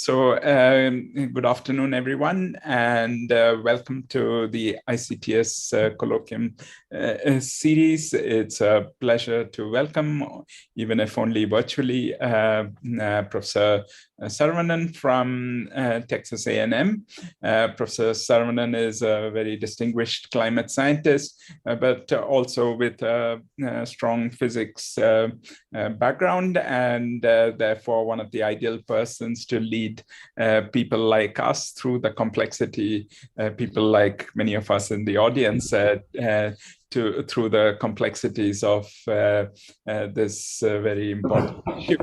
Good afternoon, everyone, and welcome to the ICTS Colloquium series. It's a pleasure to welcome, even if only virtually, Professor Saravanan from Texas A&M. Professor Saravanan is a very distinguished climate scientist, but also with a strong physics background, and therefore one of the ideal persons to lead people like us through the complexity, people like many of us in the audience, through the complexities of this very important issue.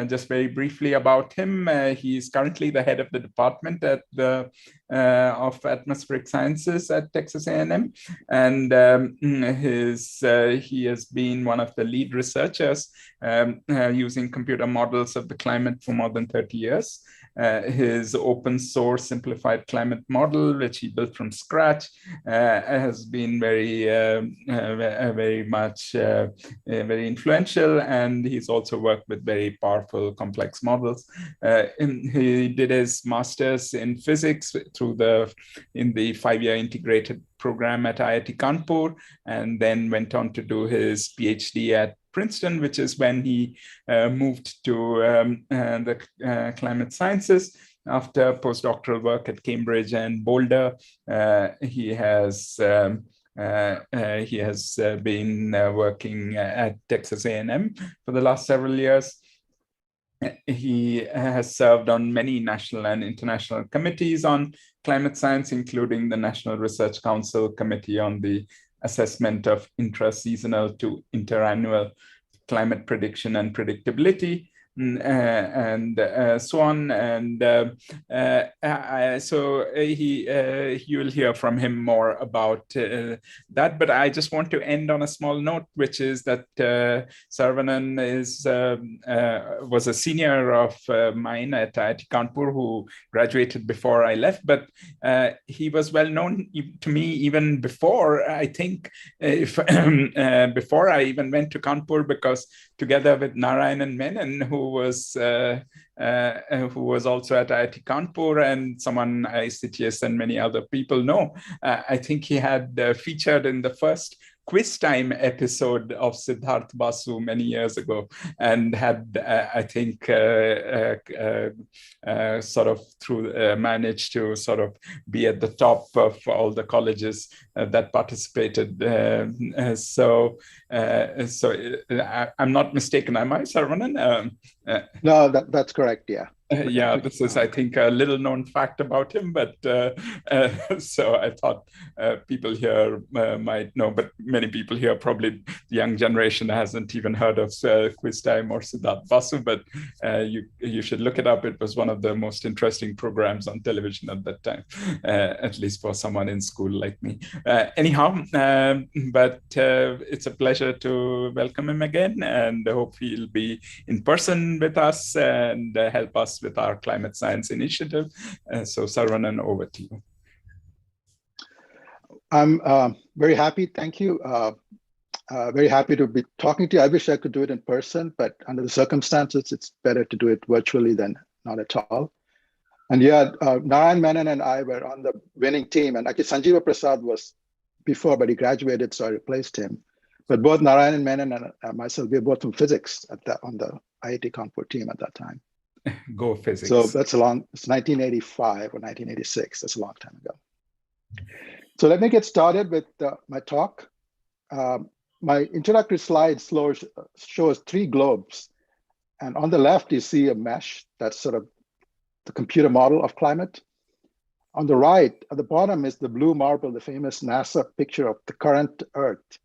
Just very briefly about him, he's currently the head of the department at of atmospheric sciences at Texas A&M, and he has been one of the lead researchers using computer models of the climate for more than 30 years. His open source simplified climate model, which he built from scratch, has been very influential, and he's also worked with very powerful, complex models. He did his master's in physics in the 5-year integrated program at IIT Kanpur, and then went on to do his PhD at Princeton, which is when he moved to the climate sciences. After postdoctoral work at Cambridge and Boulder, he has been working at Texas A&M for the last several years. He has served on many national and international committees on climate science, including the National Research Council Committee on the Assessment of Intra-Seasonal to Interannual Climate Prediction and Predictability, and so on. And you will hear from him more about that. But I just want to end on a small note, which is that Saravanan was a senior of mine at IIT Kanpur who graduated before I left, but he was well known to me even before, I think, before I even went to Kanpur, because together with Narayanan Menon, who was also at IIT Kanpur and someone ICTS and many other people know, I think he had featured in the first Quiz Time episode of Siddharth Basu many years ago, and had, I think, managed to sort of be at the top of all the colleges that participated. I'm not mistaken, am I, Saravanan? No, that's correct, yeah. Yeah, this is, I think, a little known fact about him, but so I thought people here might know, but many people here, probably the young generation, hasn't even heard of Quiz Time or Siddharth Basu, but you should look it up. It was one of the most interesting programs on television at that time, at least for someone in school like me. But it's a pleasure to welcome him again, and I hope he'll be in person with us and help us with our climate science initiative. So Saravanan, over to you. I'm very happy, thank you. Very happy to be talking to you. I wish I could do it in person, but under the circumstances, it's better to do it virtually than not at all. And yeah, Narayan Menon and I were on the winning team, and actually Sanjeeva Prasad was before, but he graduated, so I replaced him. But both Narayan Menon and myself, we were both from physics on the IIT Kanpur team at that time. Go physics. So it's 1985 or 1986. That's a long time ago. So let me get started with my talk. My introductory slide shows 3 globes. And on the left, you see a mesh. That's sort of the computer model of climate. On the right, at the bottom, is the blue marble, the famous NASA picture of the current Earth.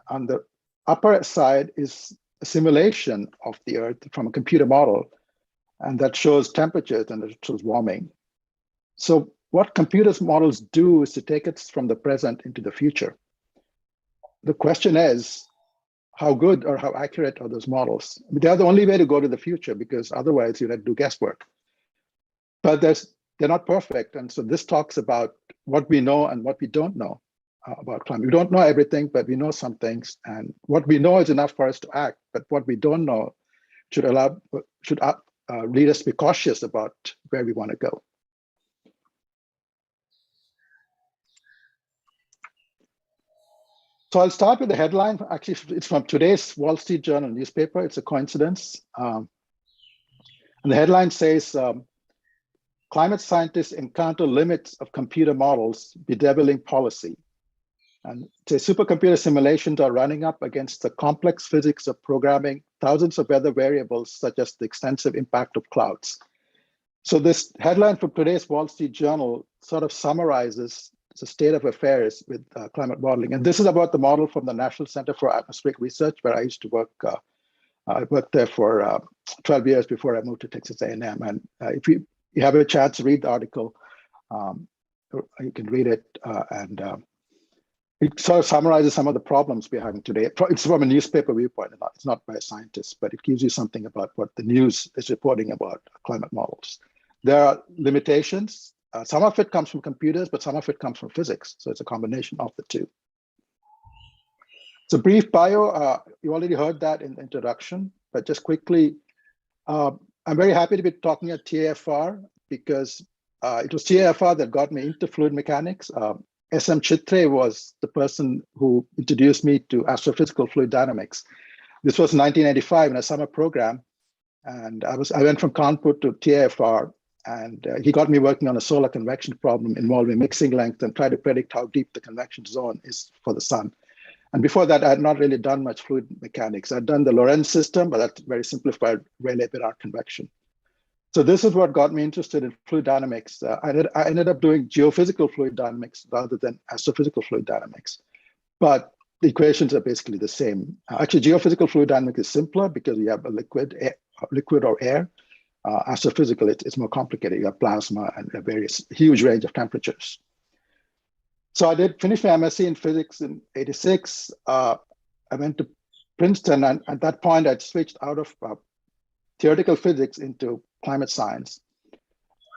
On the upper side is a simulation of the Earth from a computer model, and that shows temperatures and it shows warming. So what computer models do is to take us from the present into the future. The question is, how good or how accurate are those models? They are the only way to go to the future, because otherwise you'd have to do guesswork. But they're not perfect, and so this talks about what we know and what we don't know about climate. We don't know everything, but we know some things, and what we know is enough for us to act, but what we don't know should lead us to be cautious about where we want to go. So I'll start with the headline. Actually, it's from today's Wall Street Journal newspaper. It's a coincidence. And the headline says, climate scientists encounter limits of computer models bedeviling policy. And supercomputer simulations are running up against the complex physics of programming thousands of weather variables, such as the extensive impact of clouds. So this headline from today's Wall Street Journal sort of summarizes the state of affairs with climate modeling. And this is about the model from the National Center for Atmospheric Research, where I used to work. I worked there for 12 years before I moved to Texas A&M. And if you have a chance to read the article, you can read it. It sort of summarizes some of the problems we're having today. It's from a newspaper viewpoint. It's not by a scientist, but it gives you something about what the news is reporting about climate models. There are limitations. Some of it comes from computers, but some of it comes from physics. So it's a combination of the two. So brief bio, you already heard that in the introduction, but just quickly, I'm very happy to be talking at TAFR because it was TAFR that got me into fluid mechanics. SM Chitre was the person who introduced me to astrophysical fluid dynamics. This was 1985 in a summer program. And I went from Kanpur to TAFR, and he got me working on a solar convection problem involving mixing length and try to predict how deep the convection zone is for the sun. And before that, I had not really done much fluid mechanics. I'd done the Lorentz system, but that's very simplified Rayleigh-Benard convection. So this is what got me interested in fluid dynamics. I ended up doing geophysical fluid dynamics rather than astrophysical fluid dynamics. But the equations are basically the same. Actually, geophysical fluid dynamics is simpler because you have a liquid or air. Astrophysical, it's more complicated. You have plasma and a huge range of temperatures. So I did finish my MSc in physics in '86. I went to Princeton, and at that point, I'd switched out of theoretical physics into climate science.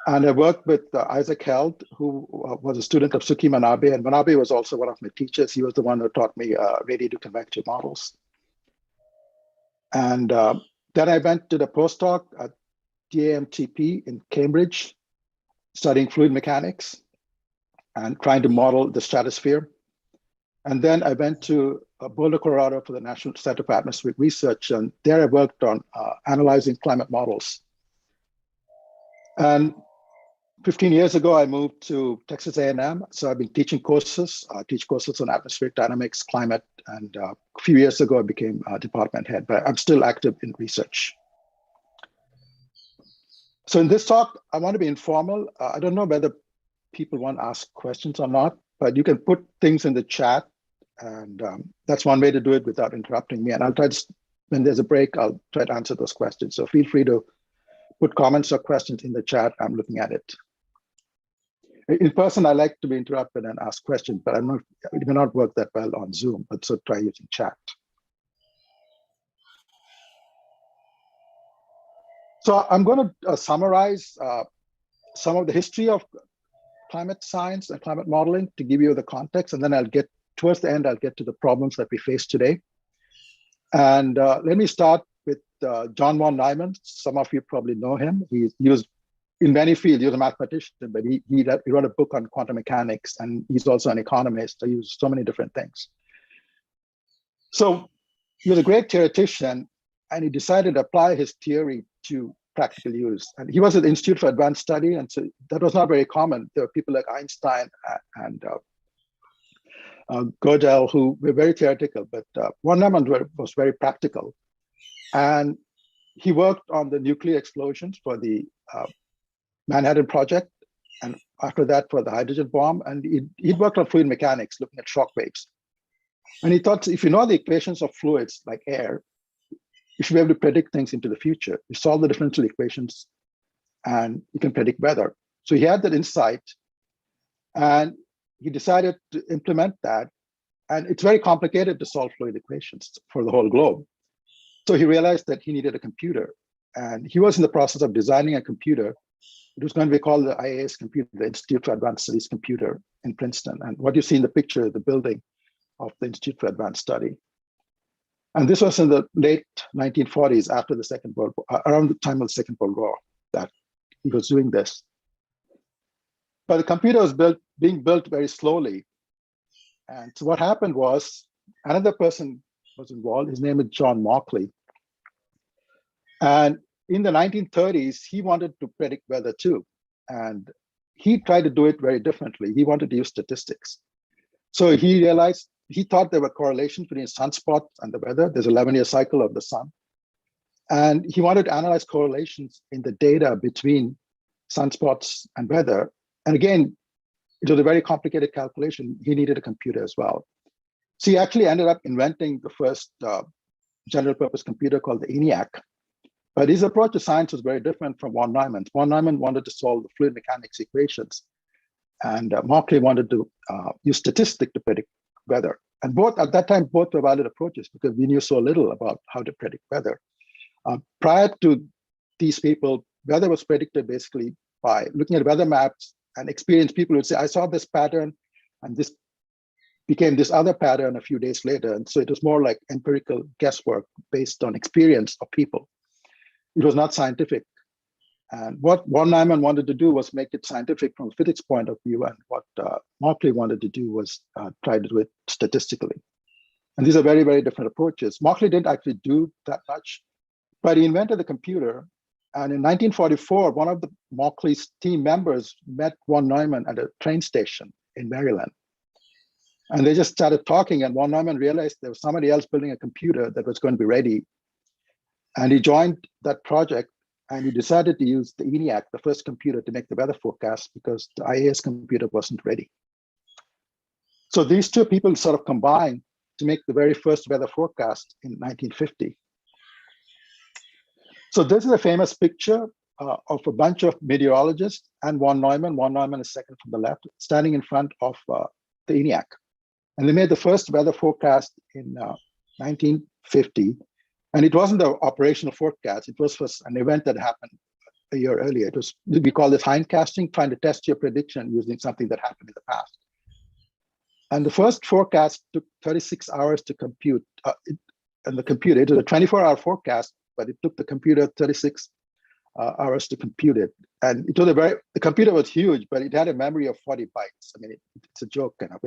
And I worked with Isaac Held, who was a student of Suki Manabe, and Manabe was also one of my teachers. He was the one who taught me radiative convective models. And then I went to the postdoc at DAMTP in Cambridge, studying fluid mechanics and trying to model the stratosphere. And then I went to Boulder, Colorado for the National Center for Atmospheric Research. And there I worked on analyzing climate models. And 15 years ago, I moved to Texas A&M. So I've been teaching courses. I teach courses on atmospheric dynamics, climate. And a few years ago, I became department head, but I'm still active in research. So in this talk, I want to be informal. I don't know whether people want to ask questions or not, but you can put things in the chat. And that's one way to do it without interrupting me. And I'll try to, when there's a break, I'll try to answer those questions. So feel free to put comments or questions in the chat. I'm looking at it. In person, I like to be interrupted and ask questions, but it may not work that well on Zoom, but so try using chat. So I'm going to summarize some of the history of climate science and climate modeling to give you the context, and then towards the end, I'll get to the problems that we face today. And let me start with John von Neumann. Some of you probably know him. He was in many fields. He was a mathematician, but he wrote a book on quantum mechanics, and he's also an economist. So he used so many different things. So he was a great theoretician, and he decided to apply his theory to practical use. And he was at the Institute for Advanced Study, and so that was not very common. There were people like Einstein and Gödel who were very theoretical, but von Neumann was very practical. And he worked on the nuclear explosions for the Manhattan Project, and after that for the hydrogen bomb. And he'd worked on fluid mechanics, looking at shock waves. And he thought, if you know the equations of fluids like air, you should be able to predict things into the future. You solve the differential equations and you can predict weather. So he had that insight and he decided to implement that. And it's very complicated to solve fluid equations for the whole globe. So he realized that he needed a computer. And he was in the process of designing a computer. It was going to be called the IAS computer, the Institute for Advanced Studies computer in Princeton. And what you see in the picture is the building of the Institute for Advanced Study. And this was in the late 1940s, after the Second World War, around the time of the Second World War, that he was doing this. But the computer was being built very slowly. And so what happened was another person was involved. His name is John Mauchly. And in the 1930s, he wanted to predict weather too. And he tried to do it very differently. He wanted to use statistics. So he realized, he thought there were correlations between sunspots and the weather. There's an 11-year cycle of the sun. And he wanted to analyze correlations in the data between sunspots and weather. And again, it was a very complicated calculation. He needed a computer as well. So he actually ended up inventing the first general purpose computer called the ENIAC. But his approach to science was very different from von Neumann's. Von Neumann wanted to solve the fluid mechanics equations, and Mauchly wanted to use statistics to predict weather. And both, at that time, both were valid approaches because we knew so little about how to predict weather. Prior to these people, weather was predicted basically by looking at weather maps, and experienced people would say, I saw this pattern, and this became this other pattern a few days later. And so it was more like empirical guesswork based on experience of people. It was not scientific. And what von Neumann wanted to do was make it scientific from a physics point of view. And what Mauchly wanted to do was try to do it statistically. And these are very, very different approaches. Mauchly didn't actually do that much, but he invented the computer. And in 1944, one of the Mauchly's team members met von Neumann at a train station in Maryland. And they just started talking, and von Neumann realized there was somebody else building a computer that was going to be ready. And he joined that project, and he decided to use the ENIAC, the first computer, to make the weather forecast because the IAS computer wasn't ready. So these two people sort of combined to make the very first weather forecast in 1950. So this is a famous picture of a bunch of meteorologists and von Neumann. Von Neumann is second from the left, standing in front of the ENIAC. And they made the first weather forecast in 1950. And it wasn't an operational forecast. It was an event that happened a year earlier. It was, we call this hindcasting, trying to test your prediction using something that happened in the past. And the first forecast took 36 hours to compute. And the computer, it was a 24-hour forecast, but it took the computer 36 hours to compute it. And it was the computer was huge, but it had a memory of 40 bytes. I mean, it's a joke, kind of.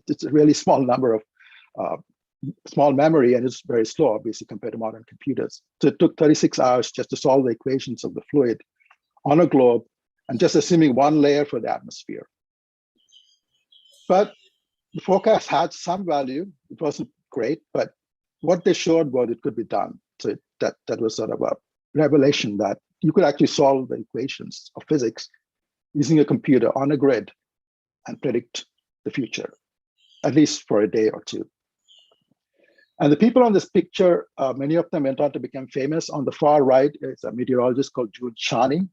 It's a really small number of small memory, and it's very slow, obviously, compared to modern computers. So it took 36 hours just to solve the equations of the fluid on a globe, and just assuming one layer for the atmosphere. But the forecast had some value. It wasn't great, but what they showed was it could be done. So that was sort of a revelation that you could actually solve the equations of physics using a computer on a grid and predict the future, at least for a day or two. And the people on this picture, many of them went on to become famous. On the far right is a meteorologist called Jude Charney,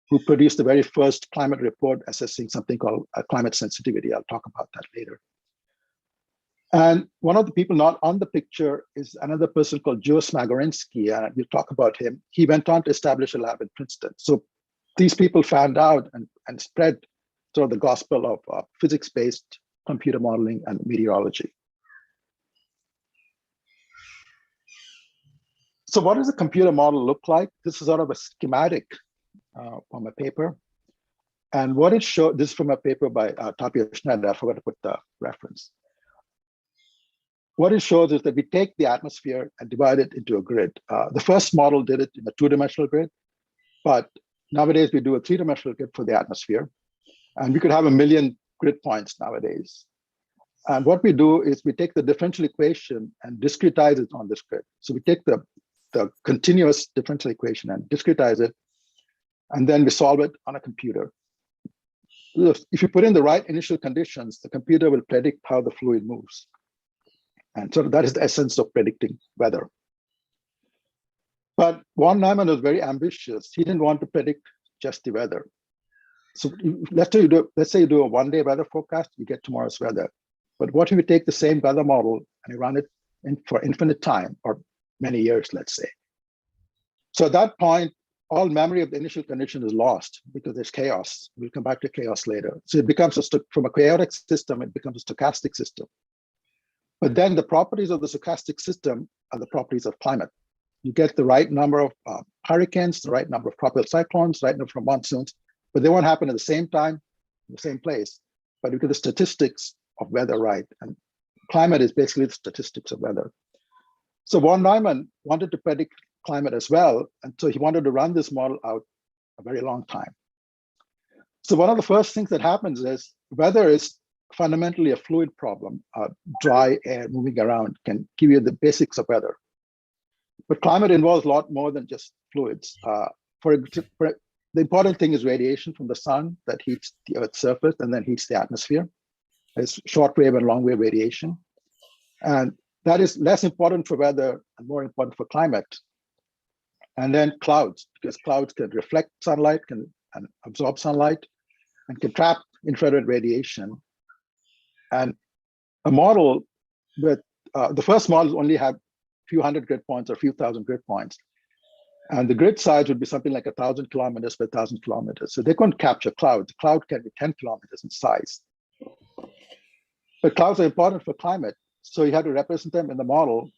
who produced the very first climate report assessing something called climate sensitivity. I'll talk about that later. And one of the people not on the picture is another person called Joe Smagorinsky, and we'll talk about him. He went on to establish a lab in Princeton. So these people found out and spread sort of the gospel of physics-based computer modeling and meteorology. So what does a computer model look like? This is sort of a schematic from a paper. And what it showed, this is from a paper by Tapio Schneider. I forgot to put the reference. What it shows is that we take the atmosphere and divide it into a grid. The first model did it in a two-dimensional grid, but nowadays we do a three-dimensional grid for the atmosphere. And we could have 1 million grid points nowadays. And what we do is we take the differential equation and discretize it on this grid. So we take the continuous differential equation and discretize it, and then we solve it on a computer. If you put in the right initial conditions, the computer will predict how the fluid moves. And so that is the essence of predicting weather. But von Neumann was very ambitious. He didn't want to predict just the weather. So let's say you do a one-day weather forecast, you get tomorrow's weather. But what if you take the same weather model and you run it for infinite time, or many years, let's say? So at that point, all memory of the initial condition is lost because there's chaos. We'll come back to chaos later. So it becomes from a chaotic system, it becomes a stochastic system. But then the properties of the stochastic system are the properties of climate. You get the right number of hurricanes, the right number of tropical cyclones, the right number of monsoons, but they won't happen at the same time, in the same place. But you get the statistics of weather right. And climate is basically the statistics of weather. So von Neumann wanted to predict climate as well. And so he wanted to run this model out a very long time. So one of the first things that happens is weather is fundamentally a fluid problem. Dry air moving around can give you the basics of weather. But climate involves a lot more than just fluids. The important thing is radiation from the sun that heats the Earth's surface and then heats the atmosphere. It's shortwave and long wave radiation. And that is less important for weather and more important for climate. And then clouds, because clouds can reflect sunlight, and absorb sunlight, and can trap infrared radiation. And a model with the first models only have a few hundred grid points or a few thousand grid points. And the grid size would be something like 1,000 kilometers by 1,000 kilometers. So they couldn't capture clouds. Cloud can be 10 kilometers in size. But clouds are important for climate. So you have to represent them in the model.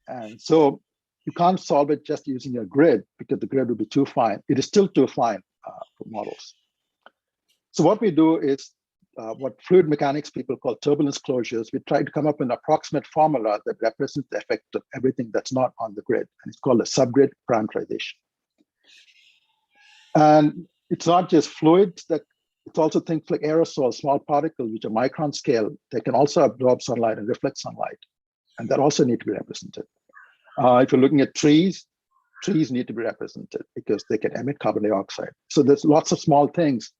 And so you can't solve it just using a grid because the grid would be too fine. It is still too fine for models. So what we do is what fluid mechanics people call turbulence closures. We try to come up with an approximate formula that represents the effect of everything that's not on the grid. And it's called a subgrid parameterization. And it's not just fluids, it's also things like aerosols, small particles, which are micron scale. They can also absorb sunlight and reflect sunlight. And that also need to be represented. If you're looking at trees need to be represented because they can emit carbon dioxide. So there's lots of small things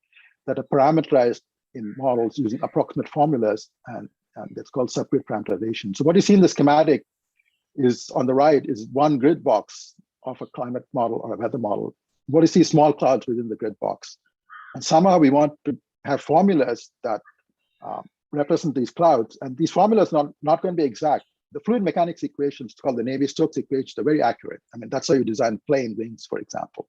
that are parameterized in models using approximate formulas, and that's called subgrid parameterization. So what you see in the schematic is on the right is one grid box of a climate model or a weather model. What you see is small clouds within the grid box. And somehow we want to have formulas that represent these clouds. And these formulas are not going to be exact. The fluid mechanics equations called the Navier-Stokes equations are very accurate. I mean, that's how you design plane wings, for example.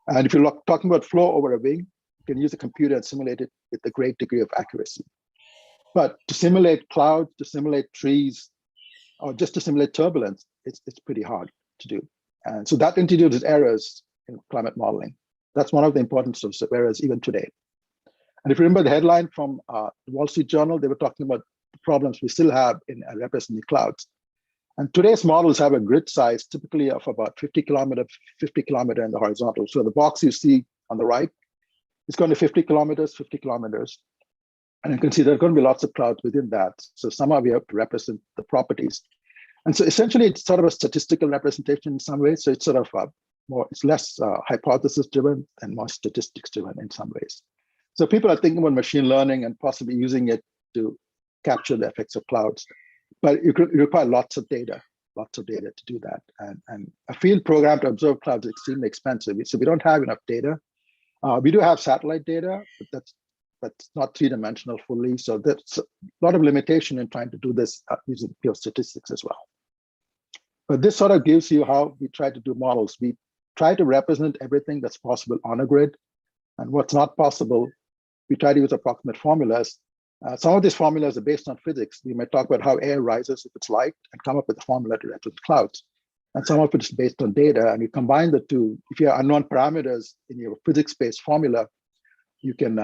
And if you're talking about flow over a wing, you can use a computer and simulate it with a great degree of accuracy. But to simulate clouds, to simulate trees, or just to simulate turbulence, it's pretty hard to do. And so that introduces errors in climate modeling. That's one of the importance of errors even today. And if you remember the headline from the Wall Street Journal, they were talking about the problems we still have in representing clouds. And today's models have a grid size typically of about 50 kilometer in the horizontal. So the box you see on the right is going to 50 kilometers. And you can see there are going to be lots of clouds within that. So somehow we have to represent the properties. And so essentially it's sort of a statistical representation in some ways. So it's sort of it's less hypothesis driven and more statistics driven in some ways. So people are thinking about machine learning and possibly using it to capture the effects of clouds, but you require lots of data to do that. And a field program to observe clouds is extremely expensive. So we don't have enough data. We do have satellite data, but that's not three-dimensional fully. So there's a lot of limitation in trying to do this using pure statistics as well. But this sort of gives you how we try to do models. We try to represent everything that's possible on a grid, and what's not possible, we try to use approximate formulas. Some of these formulas are based on physics. We might talk about how air rises if it's light and come up with a formula to represent clouds. And some of it is based on data, and you combine the two. If you have unknown parameters in your physics-based formula, you can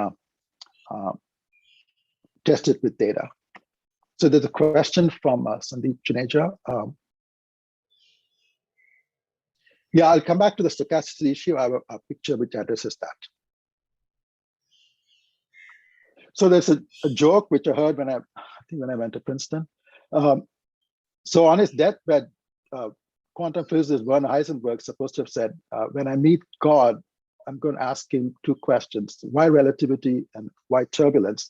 test it with data. So there's a question from Sandeep Juneja. Yeah, I'll come back to the stochasticity issue. I have a picture which addresses that. So there's a joke which I heard when I went to Princeton. So on his deathbed, quantum physicist Werner Heisenberg is supposed to have said, when I meet God, I'm going to ask him two questions: why relativity and why turbulence?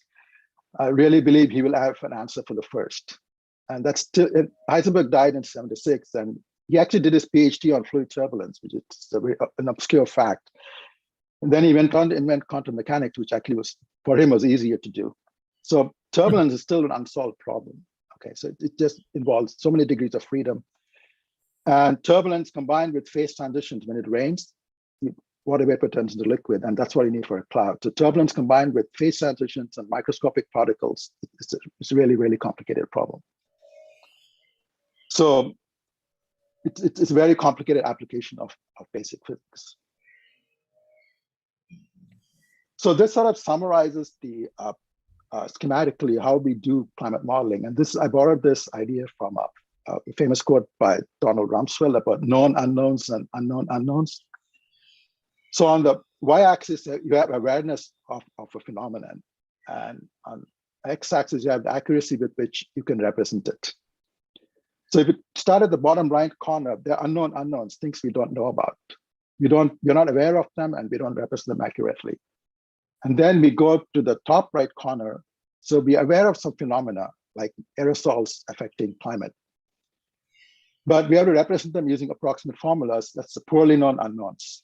I really believe he will have an answer for the first. And that's still, Heisenberg died in '76, and he actually did his PhD on fluid turbulence, which is an obscure fact. And then he went on to invent quantum mechanics, which actually for him was easier to do. So turbulence is still an unsolved problem. Okay, so it just involves so many degrees of freedom. And turbulence combined with phase transitions, when it rains, water vapor turns into liquid, and that's what you need for a cloud. So turbulence combined with phase transitions and microscopic particles, it's a really, really complicated problem. So it's a very complicated application of basic physics. So this sort of summarizes the schematically how we do climate modeling. And I borrowed this idea from a famous quote by Donald Rumsfeld about known unknowns and unknown unknowns. So on the y-axis, you have awareness of a phenomenon. And on x-axis, you have the accuracy with which you can represent it. So if you start at the bottom right corner, there are unknown unknowns, things we don't know about. You're not aware of them, and we don't represent them accurately. And then we go to the top right corner. So we are aware of some phenomena like aerosols affecting climate. But we have to represent them using approximate formulas. That's the poorly known unknowns.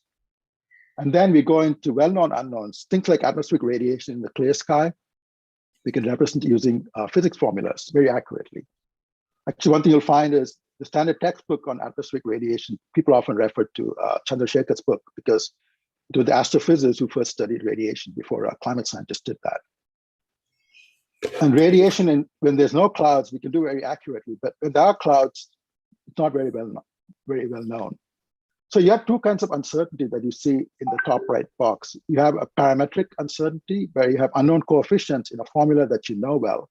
And then we go into well-known unknowns, things like atmospheric radiation in the clear sky. We can represent using physics formulas very accurately. Actually, one thing you'll find is the standard textbook on atmospheric radiation, people often refer to Chandrasekhar's book because it was the astrophysicists who first studied radiation before climate scientists did that. And radiation, when there's no clouds, we can do very accurately, but when there are clouds, it's not very well known. So you have two kinds of uncertainty that you see in the top right box. You have a parametric uncertainty where you have unknown coefficients in a formula that you know well.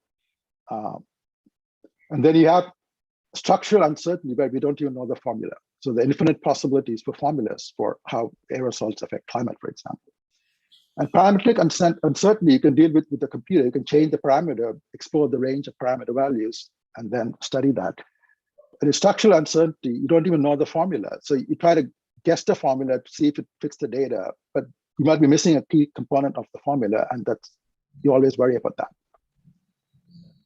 And then you have structural uncertainty where we don't even know the formula. So the infinite possibilities for formulas for how aerosols affect climate, for example. And parametric uncertainty you can deal with the computer. You can change the parameter, explore the range of parameter values, and then study that. But in structural uncertainty, you don't even know the formula. So you try to guess the formula to see if it fits the data, but you might be missing a key component of the formula, and you always worry about that.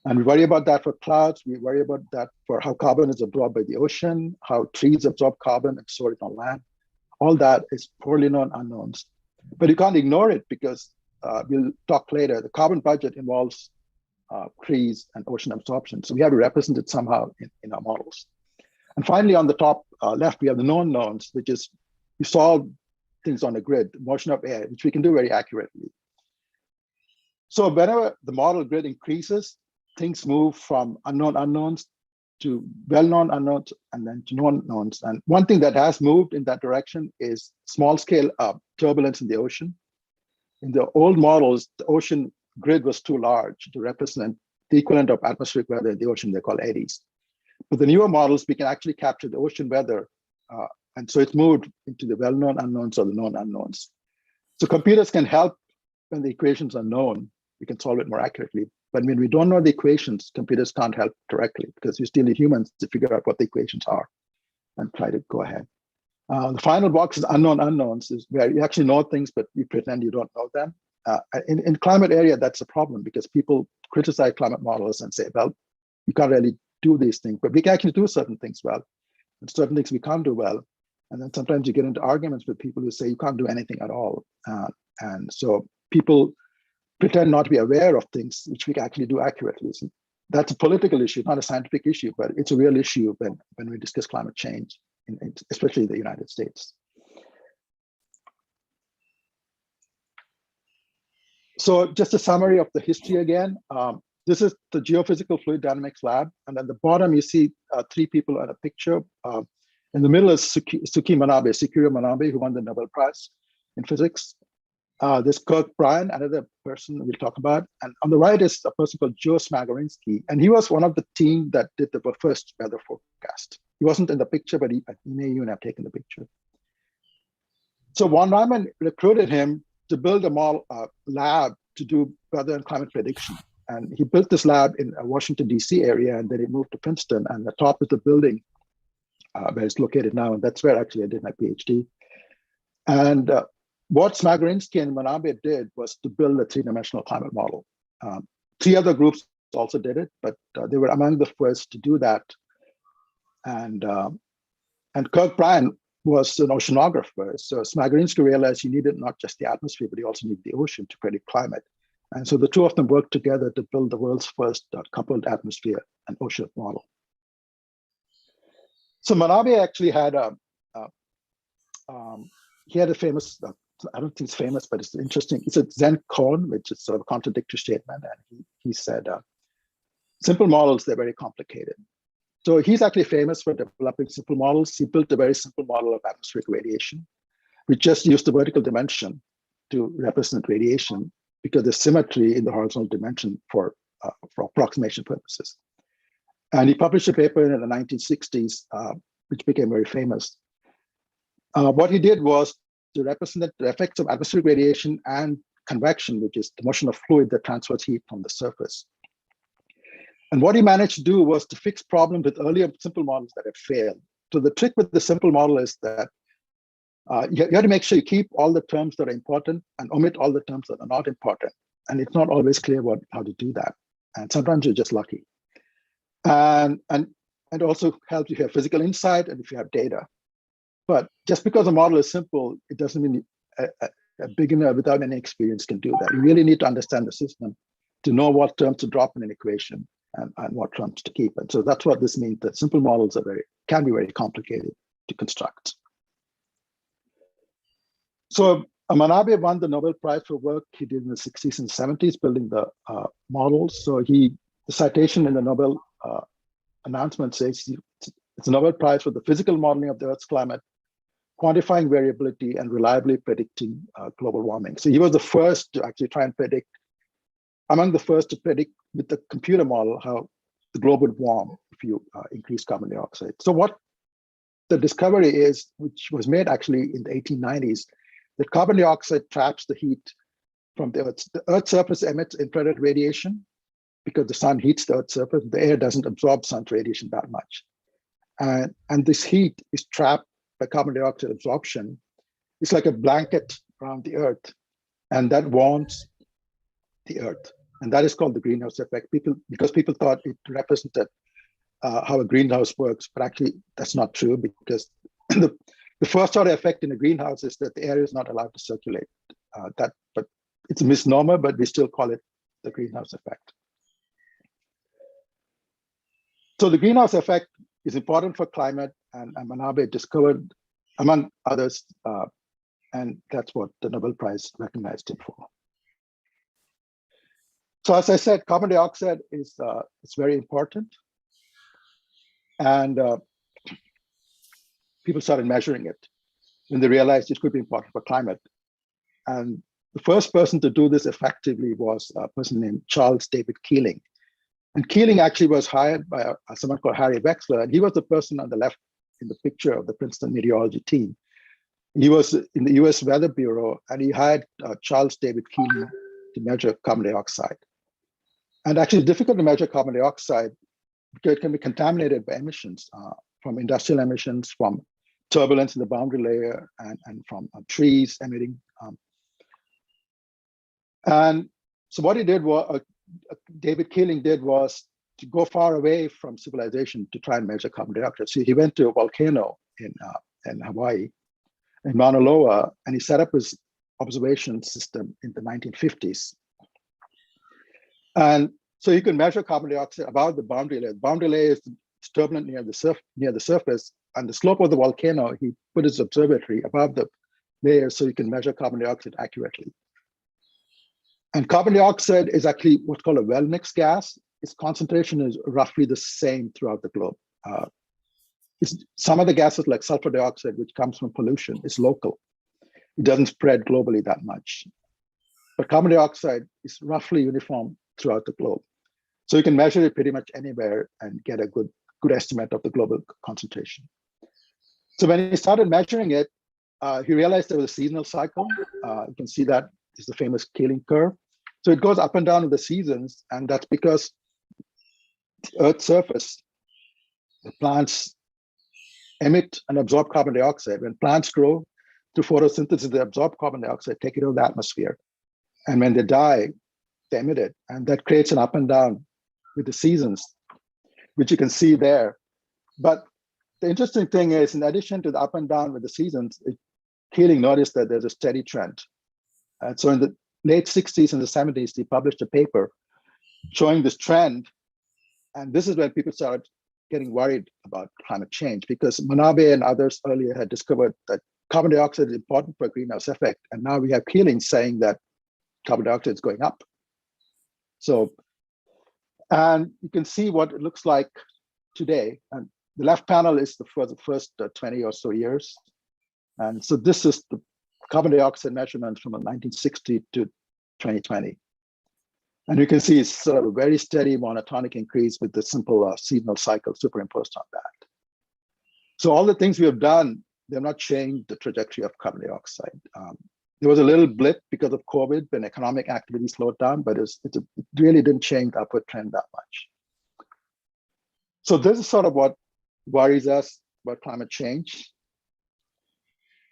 And we worry about that for clouds. We worry about that for how carbon is absorbed by the ocean, how trees absorb carbon and store it on land. All that is poorly known unknowns. But you can't ignore it because we'll talk later. The carbon budget involves trees and ocean absorption. So we have to represent it somehow in our models. And finally, on the top left, we have the known knowns, which is you solve things on a grid, motion of air, which we can do very accurately. So whenever the model grid increases, things move from unknown unknowns to well-known unknowns and then to known knowns. And one thing that has moved in that direction is small-scale turbulence in the ocean. In the old models, the ocean grid was too large to represent the equivalent of atmospheric weather in the ocean. They're called eddies. With the newer models, we can actually capture the ocean weather. And so it's moved into the well-known unknowns or the known unknowns. So computers can help when the equations are known. We can solve it more accurately. But when we don't know the equations, computers can't help directly because you still need humans to figure out what the equations are and try to go ahead. The final box is unknown unknowns, is where you actually know things, but you pretend you don't know them. In climate area, that's a problem because people criticize climate models and say, well, you can't really do these things, but we can actually do certain things well, and certain things we can't do well. And then sometimes you get into arguments with people who say you can't do anything at all. And so people pretend not to be aware of things which we can actually do accurately. So that's a political issue, not a scientific issue, but it's a real issue when we discuss climate change, especially in the United States. So just a summary of the history again. This is the geophysical fluid dynamics lab. And at the bottom, you see three people in a picture. In the middle is Suki Manabe, who won the Nobel Prize in physics. There's Kirk Bryan, another person we'll talk about. And on the right is a person called Joe Smagorinsky. And he was one of the team that did the first weather forecast. He wasn't in the picture, but he may even have taken the picture. So von Neumann recruited him to build a model lab to do weather and climate prediction. And he built this lab in Washington, D.C. area, and then he moved to Princeton. And the top is the building where it's located now. And that's where actually I did my PhD. And what Smagorinsky and Manabe did was to build a three-dimensional climate model. Three other groups also did it, but they were among the first to do that. And Kirk Bryan was an oceanographer. So Smagorinsky realized he needed not just the atmosphere, but he also needed the ocean to predict climate. And so the two of them worked together to build the world's first coupled atmosphere and ocean model. So Manabe actually had he had a famous, I don't think it's famous, but it's interesting. It's a Zen koan, which is sort of a contradictory statement. And he said, simple models, they're very complicated. So he's actually famous for developing simple models. He built a very simple model of atmospheric radiation. We just used the vertical dimension to represent radiation because there's symmetry in the horizontal dimension for approximation purposes. And he published a paper in the 1960s, which became very famous. What he did was to represent the effects of atmospheric radiation and convection, which is the motion of fluid that transfers heat from the surface. And what he managed to do was to fix problems with earlier simple models that had failed. So the trick with the simple model is that you have to make sure you keep all the terms that are important and omit all the terms that are not important. And it's not always clear how to do that. And sometimes you're just lucky. And also helps if you have physical insight and if you have data. But just because a model is simple, it doesn't mean a beginner without any experience can do that. You really need to understand the system to know what terms to drop in an equation and what terms to keep. And so that's what this means, that simple models can be very complicated to construct. So Manabe won the Nobel Prize for work he did in the 60s and 70s, building the models. So the citation in the Nobel announcement says it's a Nobel Prize for the physical modeling of the Earth's climate, quantifying variability and reliably predicting global warming. So he was the first to actually try and predict, among the first to predict with the computer model how the globe would warm if you increase carbon dioxide. So what the discovery is, which was made actually in the 1890s, that carbon dioxide traps the heat from the Earth. The Earth's surface emits infrared radiation because the sun heats the Earth's surface. The air doesn't absorb sun's radiation that much. And this heat is trapped by carbon dioxide absorption. It's like a blanket around the Earth, and that warms the Earth. And that is called the greenhouse effect. Because people thought it represented how a greenhouse works, but actually that's not true, because the first order effect in a greenhouse is that the air is not allowed to circulate. But it's a misnomer, but we still call it the greenhouse effect. So the greenhouse effect is important for climate, and Manabe discovered, among others, and that's what the Nobel Prize recognized him for. So as I said, carbon dioxide is it's very important, and people started measuring it when they realized it could be important for climate. And the first person to do this effectively was a person named Charles David Keeling. And Keeling actually was hired by someone called Harry Wexler, and he was the person on the left in the picture of the Princeton meteorology team. He was in the US Weather Bureau, and he hired Charles David Keeling to measure carbon dioxide. And actually, it's difficult to measure carbon dioxide because it can be contaminated by emissions, from industrial emissions, from turbulence in the boundary layer, and from trees emitting. And so what he did was, David Keeling did, was to go far away from civilization to try and measure carbon dioxide. So he went to a volcano in Hawaii, in Mauna Loa, and he set up his observation system in the 1950s. And so you can measure carbon dioxide above the boundary layer. The boundary layer is turbulent near the surface, and the slope of the volcano, he put his observatory above the layer so you can measure carbon dioxide accurately. And carbon dioxide is actually what's called a well-mixed gas. Its concentration is roughly the same throughout the globe. Some of the gases like sulfur dioxide, which comes from pollution, is local. It doesn't spread globally that much. But carbon dioxide is roughly uniform throughout the globe. So you can measure it pretty much anywhere and get a good estimate of the global concentration. So when he started measuring it, he realized there was a seasonal cycle. You can see that is the famous Keeling curve. So it goes up and down with the seasons, and that's because the Earth's surface, the plants emit and absorb carbon dioxide. When plants grow through photosynthesis, they absorb carbon dioxide, take it out of the atmosphere. And when they die, they emit it. And that creates an up and down with the seasons, which you can see there. But the interesting thing is, in addition to the up and down with the seasons, Keeling noticed that there's a steady trend. And so in the late 60s and the 70s, he published a paper showing this trend. And this is when people started getting worried about climate change, because Manabe and others earlier had discovered that carbon dioxide is important for a greenhouse effect. And now we have Keeling saying that carbon dioxide is going up. So, and you can see what it looks like today, and the left panel is for the first 20 or so years. And so this is the carbon dioxide measurement from 1960 to 2020. And you can see it's sort of a very steady monotonic increase with the simple seasonal cycle superimposed on that. So all the things we have done, they've not changed the trajectory of carbon dioxide. There was a little blip because of COVID when economic activity slowed down, but it really didn't change the upward trend that much. So this is sort of what worries us about climate change.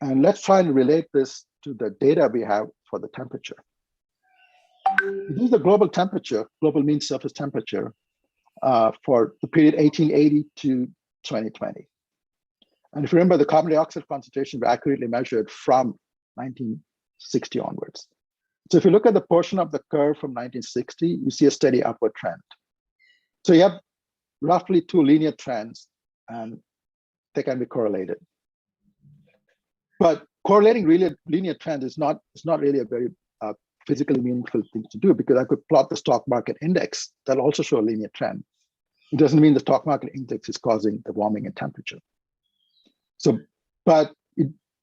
And let's try and relate this to the data we have for the temperature. This is the global temperature, global mean surface temperature for the period 1880 to 2020. And if you remember, the carbon dioxide concentration were accurately measured from 1960 onwards. So if you look at the portion of the curve from 1960, you see a steady upward trend. So you have roughly two linear trends, and they can be correlated. But correlating really linear trend is not really a very physically meaningful thing to do, because I could plot the stock market index that'll also show a linear trend. It doesn't mean the stock market index is causing the warming in temperature. So, but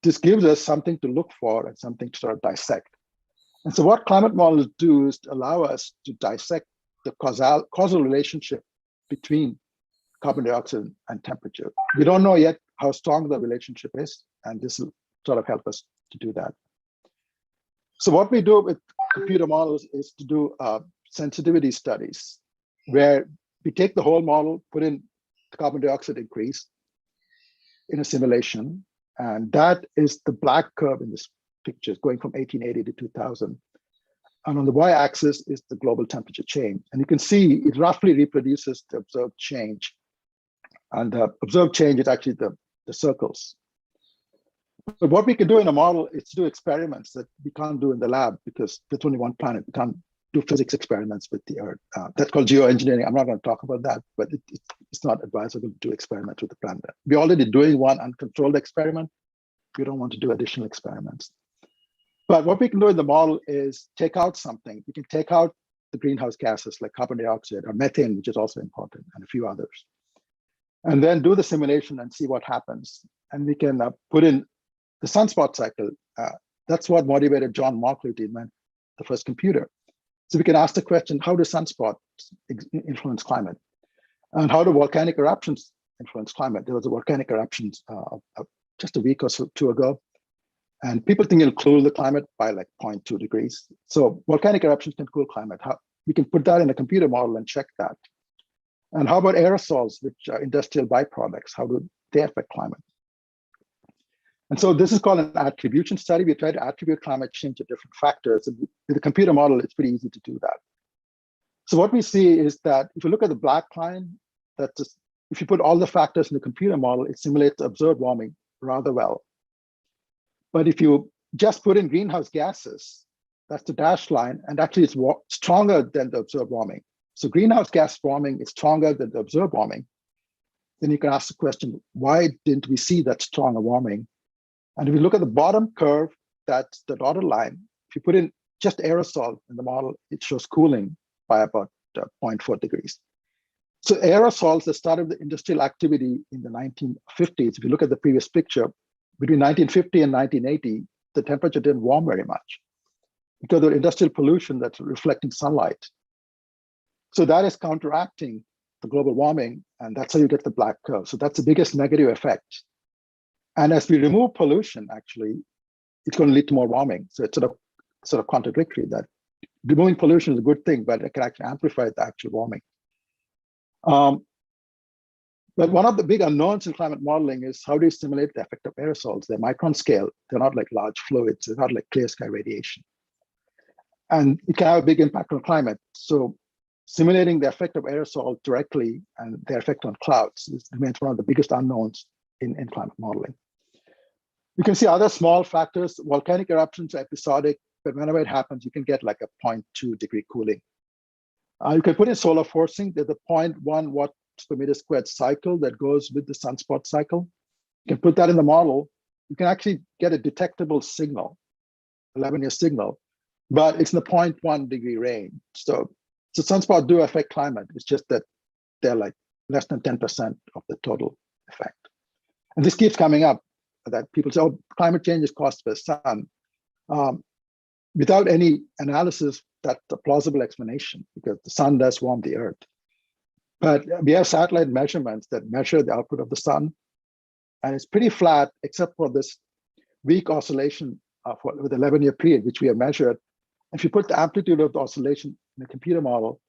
this gives us something to look for and something to sort of dissect. And so what climate models do is to allow us to dissect the causal relationship between carbon dioxide and temperature. We don't know yet how strong the relationship is, and this will sort of help us to do that. So what we do with computer models is to do sensitivity studies, where we take the whole model, put in the carbon dioxide increase in a simulation, and that is the black curve in this picture, going from 1880 to 2000. And on the y-axis is the global temperature change. And you can see it roughly reproduces the observed change. And the observed change is actually the circles. But what we can do in a model is to do experiments that we can't do in the lab, because there's only one planet. We can't do physics experiments with the Earth. That's called geoengineering. I'm not going to talk about that, but it's not advisable to do experiments with the planet. We're already doing one uncontrolled experiment. We don't want to do additional experiments. But what we can do in the model is take out something. We can take out the greenhouse gases like carbon dioxide or methane, which is also important, and a few others. And then do the simulation and see what happens. And we can put in the sunspot cycle. That's what motivated John Markley to invent the first computer. So we can ask the question, how do sunspots influence climate? And how do volcanic eruptions influence climate? There was a volcanic eruption just a week or so, two ago. And people think it'll cool the climate by like 0.2 degrees. So volcanic eruptions can cool climate. We can put that in a computer model and check that. And how about aerosols, which are industrial byproducts? How do they affect climate? And so this is called an attribution study. We try to attribute climate change to different factors. And with a computer model, it's pretty easy to do that. So what we see is that if you look at the black line, that's just, if you put all the factors in the computer model, it simulates observed warming rather well. But if you just put in greenhouse gases, that's the dashed line, and actually it's stronger than the observed warming. So greenhouse gas warming is stronger than the observed warming. Then you can ask the question, why didn't we see that stronger warming? And if you look at the bottom curve, that's the dotted line. If you put in just aerosol in the model, it shows cooling by about 0.4 degrees. So aerosols that started the industrial activity in the 1950s, if you look at the previous picture, between 1950 and 1980, the temperature didn't warm very much because of industrial pollution that's reflecting sunlight. So that is counteracting the global warming, and that's how you get the black curve. So that's the biggest negative effect. And as we remove pollution, actually, it's going to lead to more warming. So it's sort of contradictory that removing pollution is a good thing, but it can actually amplify the actual warming. But one of the big unknowns in climate modeling is how do you simulate the effect of aerosols? They're micron scale. They're not like large fluids. They're not like clear sky radiation. And it can have a big impact on climate. So simulating the effect of aerosols directly and their effect on clouds remains one of the biggest unknowns in climate modeling. You can see other small factors. Volcanic eruptions are episodic, but whenever it happens, you can get like a 0.2 degree cooling. You can put in solar forcing. There's a 0.1 watts per meter squared cycle that goes with the sunspot cycle. You can put that in the model. You can actually get a detectable signal, 11-year signal, but it's in the 0.1 degree range. So sunspots do affect climate. It's just that they're like less than 10% of the total effect. And this keeps coming up, that people say, oh, climate change is caused by the sun. Without any analysis, that's a plausible explanation, because the sun does warm the earth. But we have satellite measurements that measure the output of the sun, and it's pretty flat, except for this weak oscillation with 11-year period, which we have measured. If you put the amplitude of the oscillation in a computer model,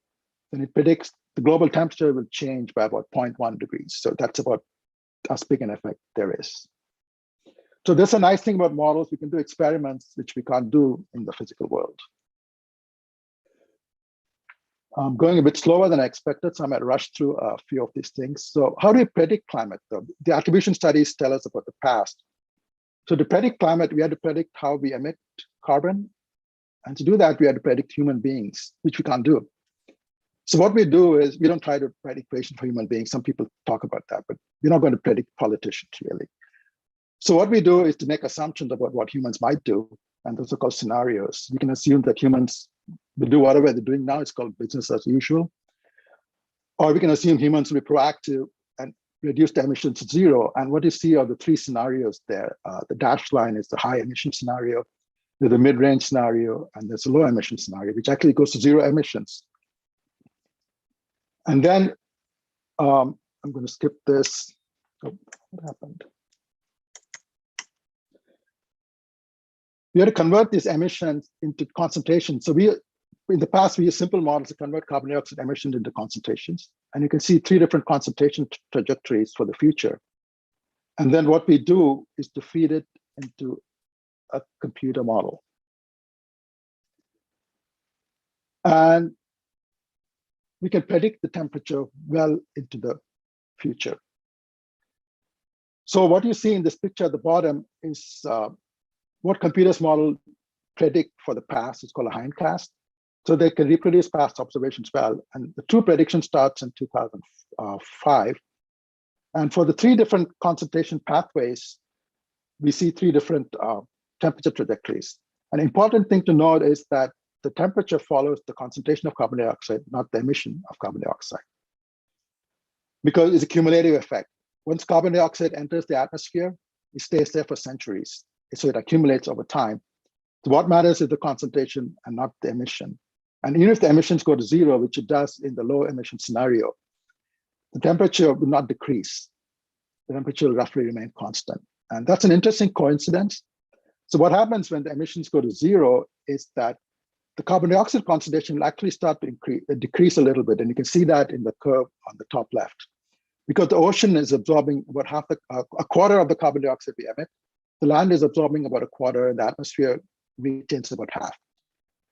then it predicts the global temperature will change by about 0.1 degrees. So that's about as big an effect there is. So there's a nice thing about models. We can do experiments which we can't do in the physical world. I'm going a bit slower than I expected, so I might rush through a few of these things. So how do we predict climate, though? The attribution studies tell us about the past. So to predict climate, we had to predict how we emit carbon. And to do that, we had to predict human beings, which we can't do. So what we do is we don't try to write equation for human beings. Some people talk about that, but we're not going to predict politicians, really. So what we do is to make assumptions about what humans might do, and those are called scenarios. We can assume that humans will do whatever they're doing now. It's called business as usual. Or we can assume humans will be proactive and reduce the emissions to zero. And what you see are the three scenarios there. The dashed line is the high emission scenario, there's a mid-range scenario, and there's a low emission scenario, which actually goes to zero emissions. And then I'm going to skip this. Oh, what happened? We had to convert these emissions into concentrations. So in the past, we used simple models to convert carbon dioxide emissions into concentrations. And you can see three different concentration trajectories for the future. And then what we do is to feed it into a computer model. And we can predict the temperature well into the future. So what you see in this picture at the bottom is what computers model predict for the past. It's called a hindcast. So they can reproduce past observations well. And the true prediction starts in 2005. And for the three different concentration pathways, we see three different temperature trajectories. An important thing to note is that the temperature follows the concentration of carbon dioxide, not the emission of carbon dioxide, because it's a cumulative effect. Once carbon dioxide enters the atmosphere, it stays there for centuries. So it accumulates over time. So what matters is the concentration and not the emission. And even if the emissions go to zero, which it does in the low emission scenario, the temperature will not decrease. The temperature will roughly remain constant. And that's an interesting coincidence. So what happens when the emissions go to zero is that the carbon dioxide concentration will actually start to decrease a little bit. And you can see that in the curve on the top left. Because the ocean is absorbing about a quarter of the carbon dioxide we emit. The land is absorbing about a quarter, and the atmosphere retains about half.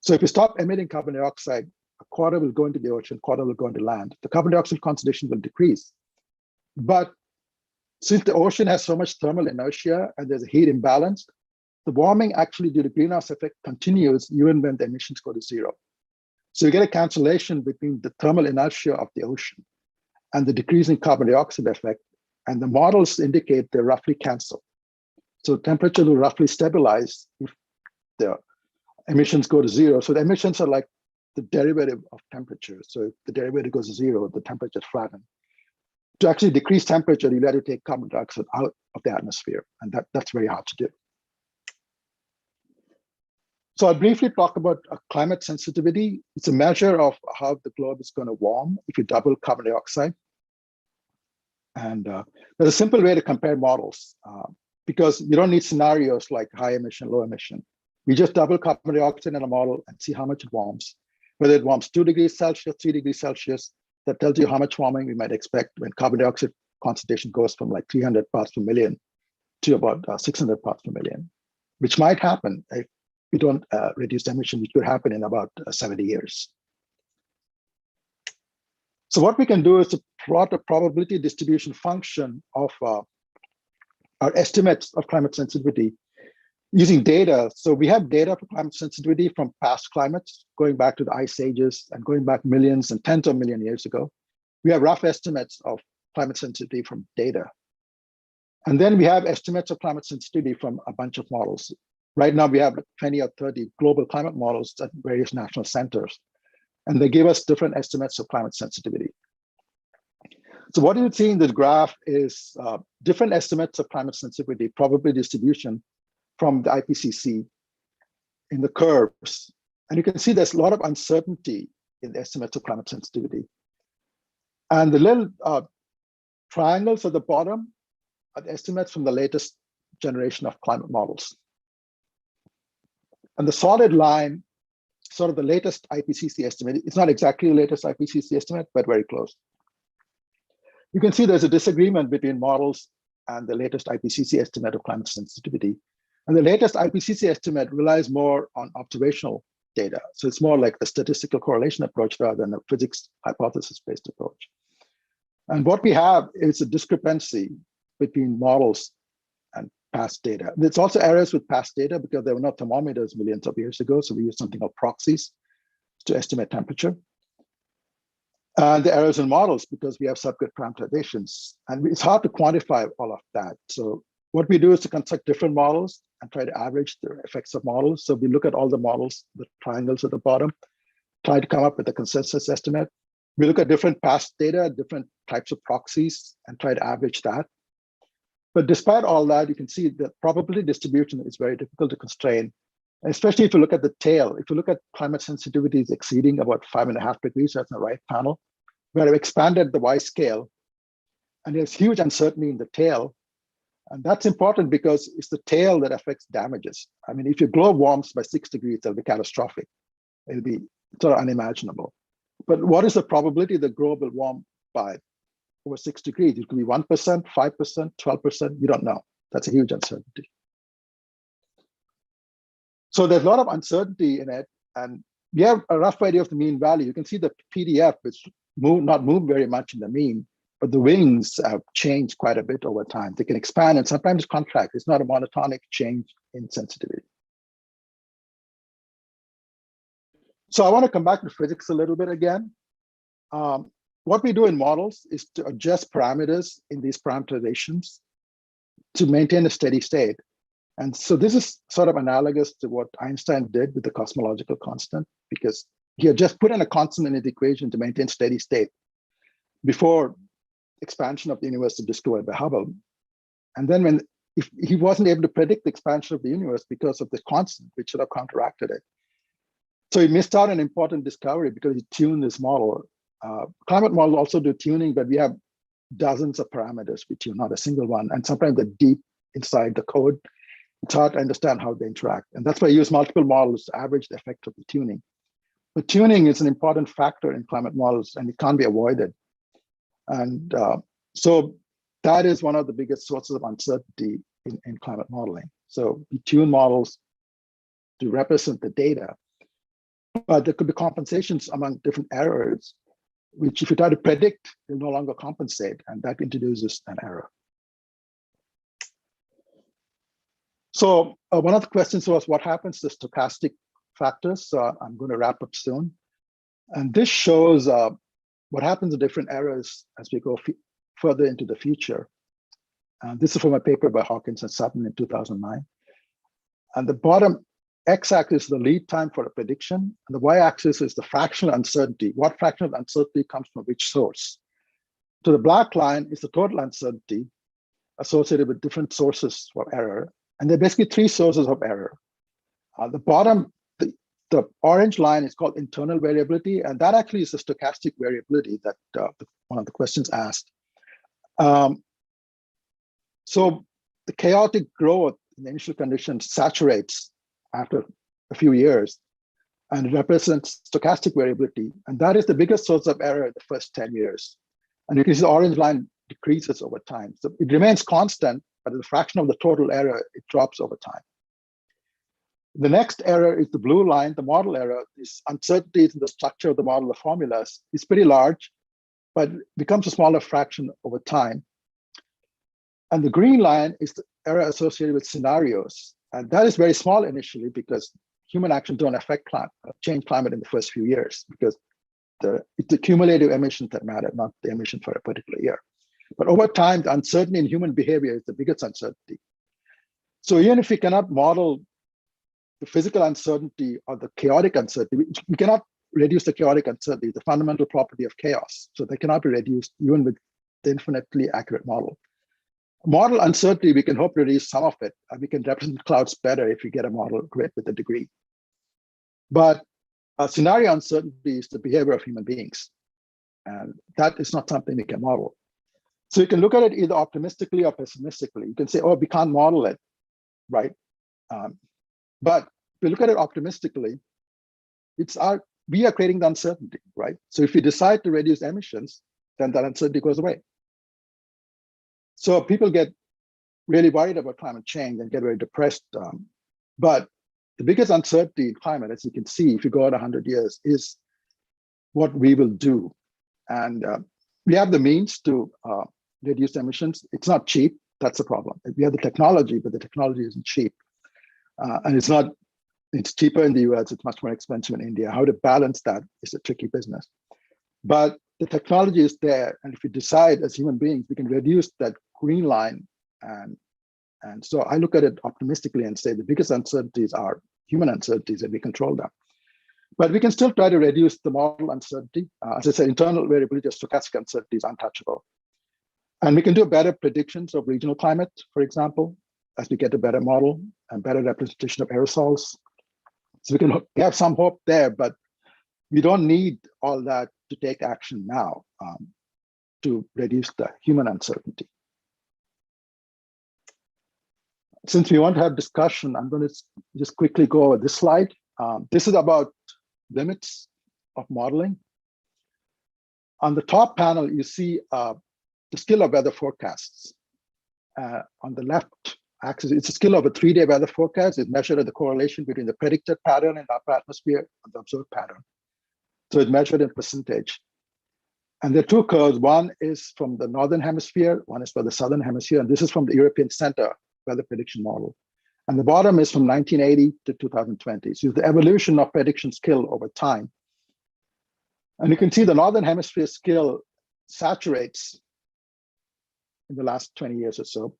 So if you stop emitting carbon dioxide, a quarter will go into the ocean, a quarter will go into land. The carbon dioxide concentration will decrease. But since the ocean has so much thermal inertia and there's a heat imbalance, the warming actually due to greenhouse effect continues even when the emissions go to zero. So you get a cancellation between the thermal inertia of the ocean and the decreasing carbon dioxide effect. And the models indicate they roughly cancel. So temperature will roughly stabilize if the emissions go to zero. So the emissions are like the derivative of temperature. So if the derivative goes to zero, the temperature flattens. To actually decrease temperature, you have to take carbon dioxide out of the atmosphere. And that's very hard to do. So I'll briefly talk about climate sensitivity. It's a measure of how the globe is going to warm if you double carbon dioxide. And there's a simple way to compare models because you don't need scenarios like high emission, low emission. We just double carbon dioxide in a model and see how much it warms. Whether it warms 2 degrees Celsius, 3 degrees Celsius, that tells you how much warming we might expect when carbon dioxide concentration goes from like 300 parts per million to about 600 parts per million, which might happen if we don't reduce emission, which could happen in about 70 years. So what we can do is to plot a probability distribution function of our estimates of climate sensitivity using data. So we have data for climate sensitivity from past climates, going back to the ice ages and going back millions and tens of million years ago. We have rough estimates of climate sensitivity from data. And then we have estimates of climate sensitivity from a bunch of models. Right now, we have 20 or 30 global climate models at various national centers, and they give us different estimates of climate sensitivity. So what you see in this graph is different estimates of climate sensitivity, probability distribution from the IPCC in the curves. And you can see there's a lot of uncertainty in the estimates of climate sensitivity. And the little triangles at the bottom are the estimates from the latest generation of climate models. And the solid line, sort of the latest IPCC estimate. It's not exactly the latest IPCC estimate, but very close. You can see there's a disagreement between models and the latest IPCC estimate of climate sensitivity. And the latest IPCC estimate relies more on observational data. So it's more like the statistical correlation approach rather than a physics hypothesis-based approach. And what we have is a discrepancy between models and past data. There's also errors with past data because there were no thermometers millions of years ago. So we use something called proxies to estimate temperature. And the errors in models because we have subgrid parameterizations. And it's hard to quantify all of that. So what we do is to construct different models and try to average the effects of models. So we look at all the models, the triangles at the bottom, try to come up with a consensus estimate. We look at different past data, different types of proxies, and try to average that. But despite all that, you can see the probability distribution is very difficult to constrain, especially if you look at the tail. If you look at climate sensitivities exceeding about 5.5 degrees, that's in the right panel, where I've expanded the Y scale, and there's huge uncertainty in the tail. And that's important because it's the tail that affects damages. I mean, if your globe warms by 6 degrees, it'll be catastrophic. It'll be sort of unimaginable. But what is the probability the globe will warm by over 6 degrees? It could be 1%, 5%, 12%, you don't know. That's a huge uncertainty. So there's a lot of uncertainty in it, and we have a rough idea of the mean value. You can see the PDF, which not move very much in the mean, but the wings have changed quite a bit over time. They can expand and sometimes contract. It's not a monotonic change in sensitivity. So I want to come back to physics a little bit again. What we do in models is to adjust parameters in these parameterizations to maintain a steady state. And so this is sort of analogous to what Einstein did with the cosmological constant, because he had just put in a constant in his equation to maintain steady state before expansion of the universe was discovered by Hubble. And then if he wasn't able to predict the expansion of the universe because of the constant, which should have counteracted it. So he missed out an important discovery because he tuned this model. Climate models also do tuning, but we have dozens of parameters we tune, not a single one. And sometimes they're deep inside the code. It's hard to understand how they interact. And that's why I use multiple models to average the effect of the tuning. But tuning is an important factor in climate models, and it can't be avoided. And so that is one of the biggest sources of uncertainty in climate modeling. So we tune models to represent the data, but there could be compensations among different errors, which if you try to predict, will no longer compensate, and that introduces an error. So one of the questions was, what happens to stochastic factors? So I'm going to wrap up soon. And this shows what happens to different errors as we go further into the future. This is from a paper by Hawkins and Sutton in 2009. And the bottom x-axis is the lead time for a prediction, and the y-axis is the fractional uncertainty. What fractional uncertainty comes from which source? So the black line is the total uncertainty associated with different sources of error. And there are basically three sources of error. The bottom, the orange line is called internal variability, and that actually is the stochastic variability that one of the questions asked. So the chaotic growth in the initial conditions saturates after a few years, and it represents stochastic variability. And that is the biggest source of error in the first 10 years. And you can see the orange line decreases over time. So it remains constant, but as a fraction of the total error, it drops over time. The next error is the blue line, the model error. These uncertainties in the structure of the model, the formulas, is pretty large, but becomes a smaller fraction over time. And the green line is the error associated with scenarios. And that is very small initially because human actions don't affect change climate in the first few years, because it's the cumulative emissions that matter, not the emission for a particular year. But over time, the uncertainty in human behavior is the biggest uncertainty. So even if we cannot model the physical uncertainty or the chaotic uncertainty, we cannot reduce the chaotic uncertainty, the fundamental property of chaos. So they cannot be reduced even with the infinitely accurate model. Model uncertainty, we can hope to reduce some of it. We can represent clouds better if we get a model grid with a degree. But scenario uncertainty is the behavior of human beings. And that is not something we can model. So you can look at it either optimistically or pessimistically. You can say, oh, we can't model it, right? But if we look at it optimistically, we are creating the uncertainty, right? So if we decide to reduce emissions, then that uncertainty goes away. So people get really worried about climate change and get very depressed. But the biggest uncertainty in climate, as you can see, if you go out 100 years, is what we will do. And we have the means to reduce emissions. It's not cheap. That's the problem. We have the technology, but the technology isn't cheap. And it's cheaper in the US, it's much more expensive in India. How to balance that is a tricky business. But the technology is there. And if we decide as human beings, we can reduce that green line. And so I look at it optimistically and say the biggest uncertainties are human uncertainties, and we control them. But we can still try to reduce the model uncertainty. As I said, internal variability or stochastic uncertainty is untouchable. And we can do better predictions of regional climate, for example, as we get a better model and better representation of aerosols. So we can have some hope there, but we don't need all that to take action now to reduce the human uncertainty. Since we want to have discussion, I'm going to just quickly go over this slide. This is about limits of modeling. On the top panel, you see the skill of weather forecasts. On the left axis, it's a skill of a 3-day weather forecast. It's measured at the correlation between the predicted pattern in the upper atmosphere and the observed pattern. So it's measured in percentage. And there are two curves. One is from the northern hemisphere, one is for the southern hemisphere, and this is from the European Center weather prediction model. And the bottom is from 1980 to 2020. So it's the evolution of prediction skill over time. And you can see the northern hemisphere skill saturates in the last 20 years or so.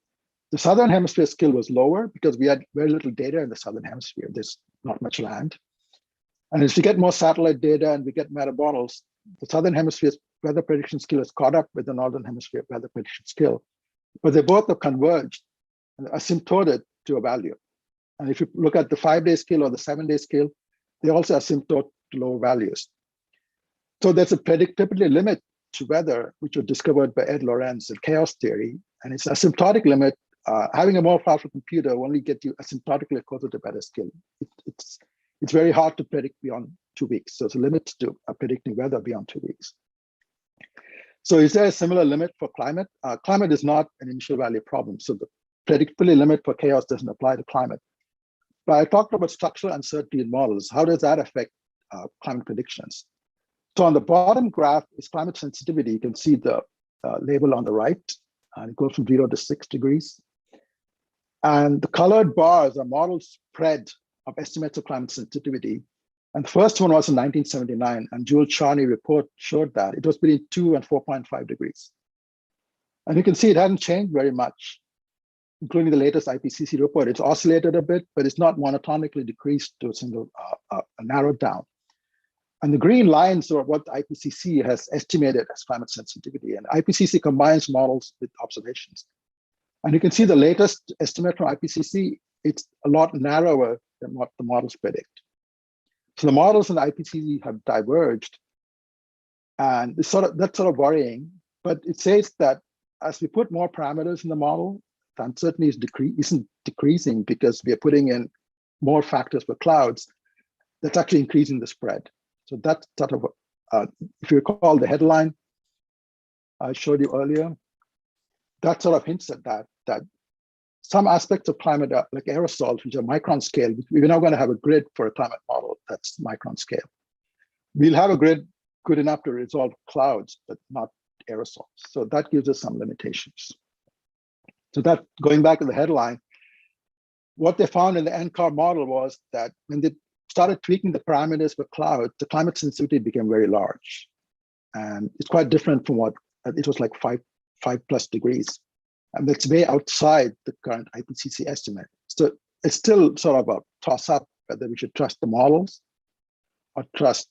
The southern hemisphere skill was lower because we had very little data in the southern hemisphere. There's not much land. And as we get more satellite data and we get meta models, the southern hemisphere's weather prediction skill is caught up with the northern hemisphere weather prediction skill. But they both have converged and asymptoted to a value. And if you look at the 5-day scale or the 7-day scale, they also asymptote to lower values. So there's a predictability limit to weather, which was discovered by Ed Lorenz in chaos theory. And it's an asymptotic limit. Having a more powerful computer will only get you asymptotically closer to better skill. It's very hard to predict beyond 2 weeks. So it's a limit to predicting weather beyond 2 weeks. So is there a similar limit for climate? Climate is not an initial value problem. So the predictability limit for chaos doesn't apply to climate. But I talked about structural uncertainty in models. How does that affect climate predictions? So on the bottom graph is climate sensitivity. You can see the label on the right, and it goes from 0 to 6 degrees. And the colored bars are model spread of estimates of climate sensitivity. And the first one was in 1979, and Jules Charney report showed that it was between 2 and 4.5 degrees. And you can see it hasn't changed very much, including the latest IPCC report. It's oscillated a bit, but it's not monotonically decreased to a single, narrowed down. And the green lines are what the IPCC has estimated as climate sensitivity. And IPCC combines models with observations. And you can see the latest estimate from IPCC, it's a lot narrower than what the models predict. So the models in the IPCC have diverged. And that's sort of worrying. But it says that as we put more parameters in the model, the uncertainty isn't decreasing because we are putting in more factors for clouds. That's actually increasing the spread. So that's sort of, if you recall the headline I showed you earlier, that sort of hints at that some aspects of climate are like aerosols, which are micron scale. We're now going to have a grid for a climate model that's micron scale. We'll have a grid good enough to resolve clouds, but not aerosols. So that gives us some limitations. So that, going back to the headline, what they found in the NCAR model was that when they started tweaking the parameters for clouds, the climate sensitivity became very large. And it's quite different from what it was like 5+ degrees. And that's way outside the current IPCC estimate. So it's still sort of a toss up whether we should trust the models or trust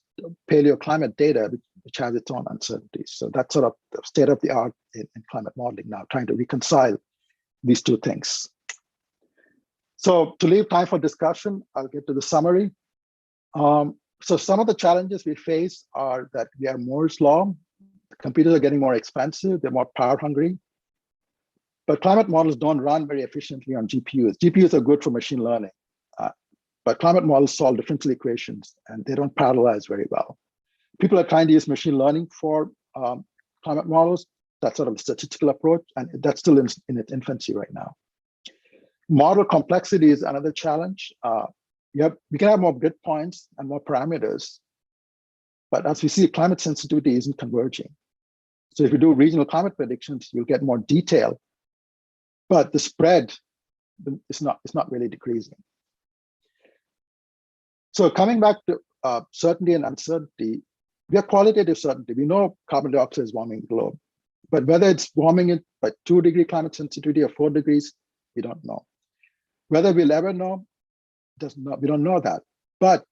paleoclimate data, which has its own uncertainties. So that's sort of the state of the art in climate modeling now, trying to reconcile these two things. So to leave time for discussion, I'll get to the summary. So some of the challenges we face are that we have Moore's law. The computers are getting more expensive, they're more power hungry. But climate models don't run very efficiently on GPUs. GPUs are good for machine learning, but climate models solve differential equations and they don't parallelize very well. People are trying to use machine learning for climate models. That's sort of a statistical approach, and that's still in its infancy right now. Model complexity is another challenge. We can have more grid points and more parameters, but as we see, climate sensitivity isn't converging. So if you do regional climate predictions, you'll get more detail, but the spread is not really decreasing. So coming back to certainty and uncertainty, we have qualitative certainty. We know carbon dioxide is warming the globe, but whether it's warming it by 2-degree climate sensitivity or 4 degrees, we don't know. Whether we'll ever know, we don't know that. But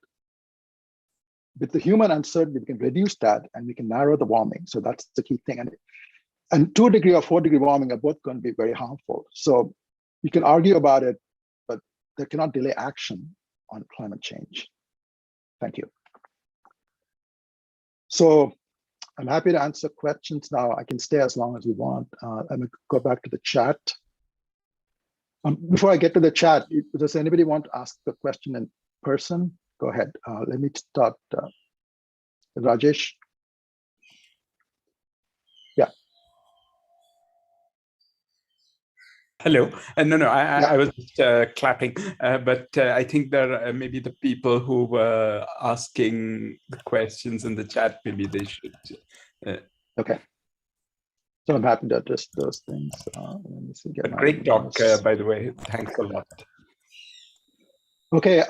with the human uncertainty, we can reduce that and we can narrow the warming. So that's the key thing. And 2-degree or 4-degree warming are both going to be very harmful. So you can argue about it, but they cannot delay action on climate change. Thank you. So I'm happy to answer questions now. I can stay as long as you want. I'm going to go back to the chat. Before I get to the chat, does anybody want to ask the question in person? Go ahead. Let me start. Rajesh. Yeah. Hello. No, I was just clapping, but I think there are maybe the people who were asking the questions in the chat, maybe they should. Okay. So I'm happy to address those things. Let me see, a great talk, by the way. Thanks a lot. Okay,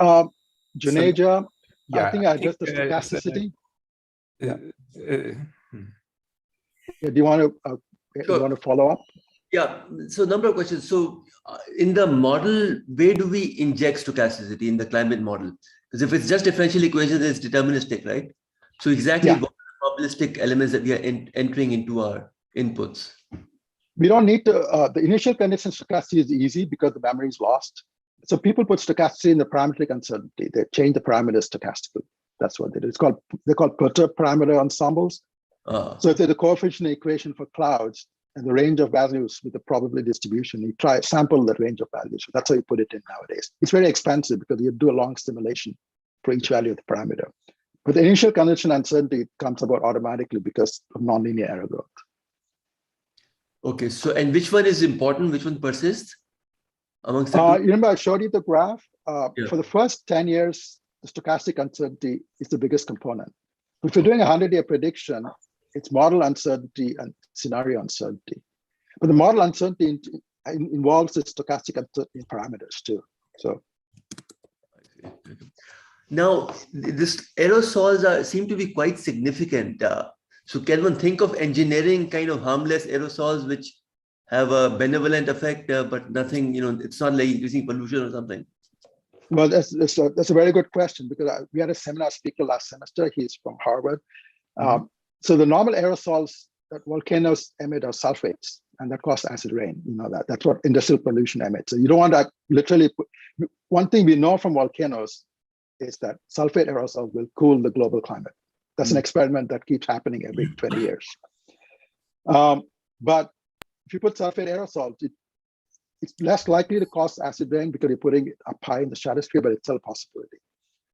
Junaija, yeah, I think I addressed the stochasticity. Do you want to follow up? Yeah, so number of questions. So in the model, where do we inject stochasticity in the climate model? Because if it's just differential equations, it's deterministic, right? So exactly what are the probabilistic elements that we are entering into our inputs? We don't need to, the initial condition stochasticity is easy because the memory is lost. So people put stochasticity in the parametric uncertainty. They change the parameters stochastically. That's what they do. They're called perturb parameter ensembles. So if there's a coefficient equation for clouds and the range of values with the probability distribution, you try sample that range of values. So that's how you put it in nowadays. It's very expensive because you do a long simulation for each value of the parameter. But the initial condition uncertainty comes about automatically because of nonlinear error growth. Okay, so and which one is important? Which one persists amongst the you remember I showed you the graph? For the first 10 years, the stochastic uncertainty is the biggest component. If you're doing a 100-year prediction, it's model uncertainty and scenario uncertainty. But the model uncertainty involves the stochastic uncertainty parameters too. So now this aerosols seem to be quite significant. So can one think of engineering kind of harmless aerosols which have a benevolent effect, but nothing, it's not like increasing pollution or something? Well, that's a very good question because we had a seminar speaker last semester. He's from Harvard. So the normal aerosols that volcanoes emit are sulfates, and that causes acid rain. You know that. That's what industrial pollution emits. So you don't want to literally put, one thing we know from volcanoes is that sulfate aerosols will cool the global climate. That's an experiment that keeps happening every 20 years. But if you put sulfate aerosols, it's less likely to cause acid rain because you're putting it up high in the stratosphere, but it's still a possibility.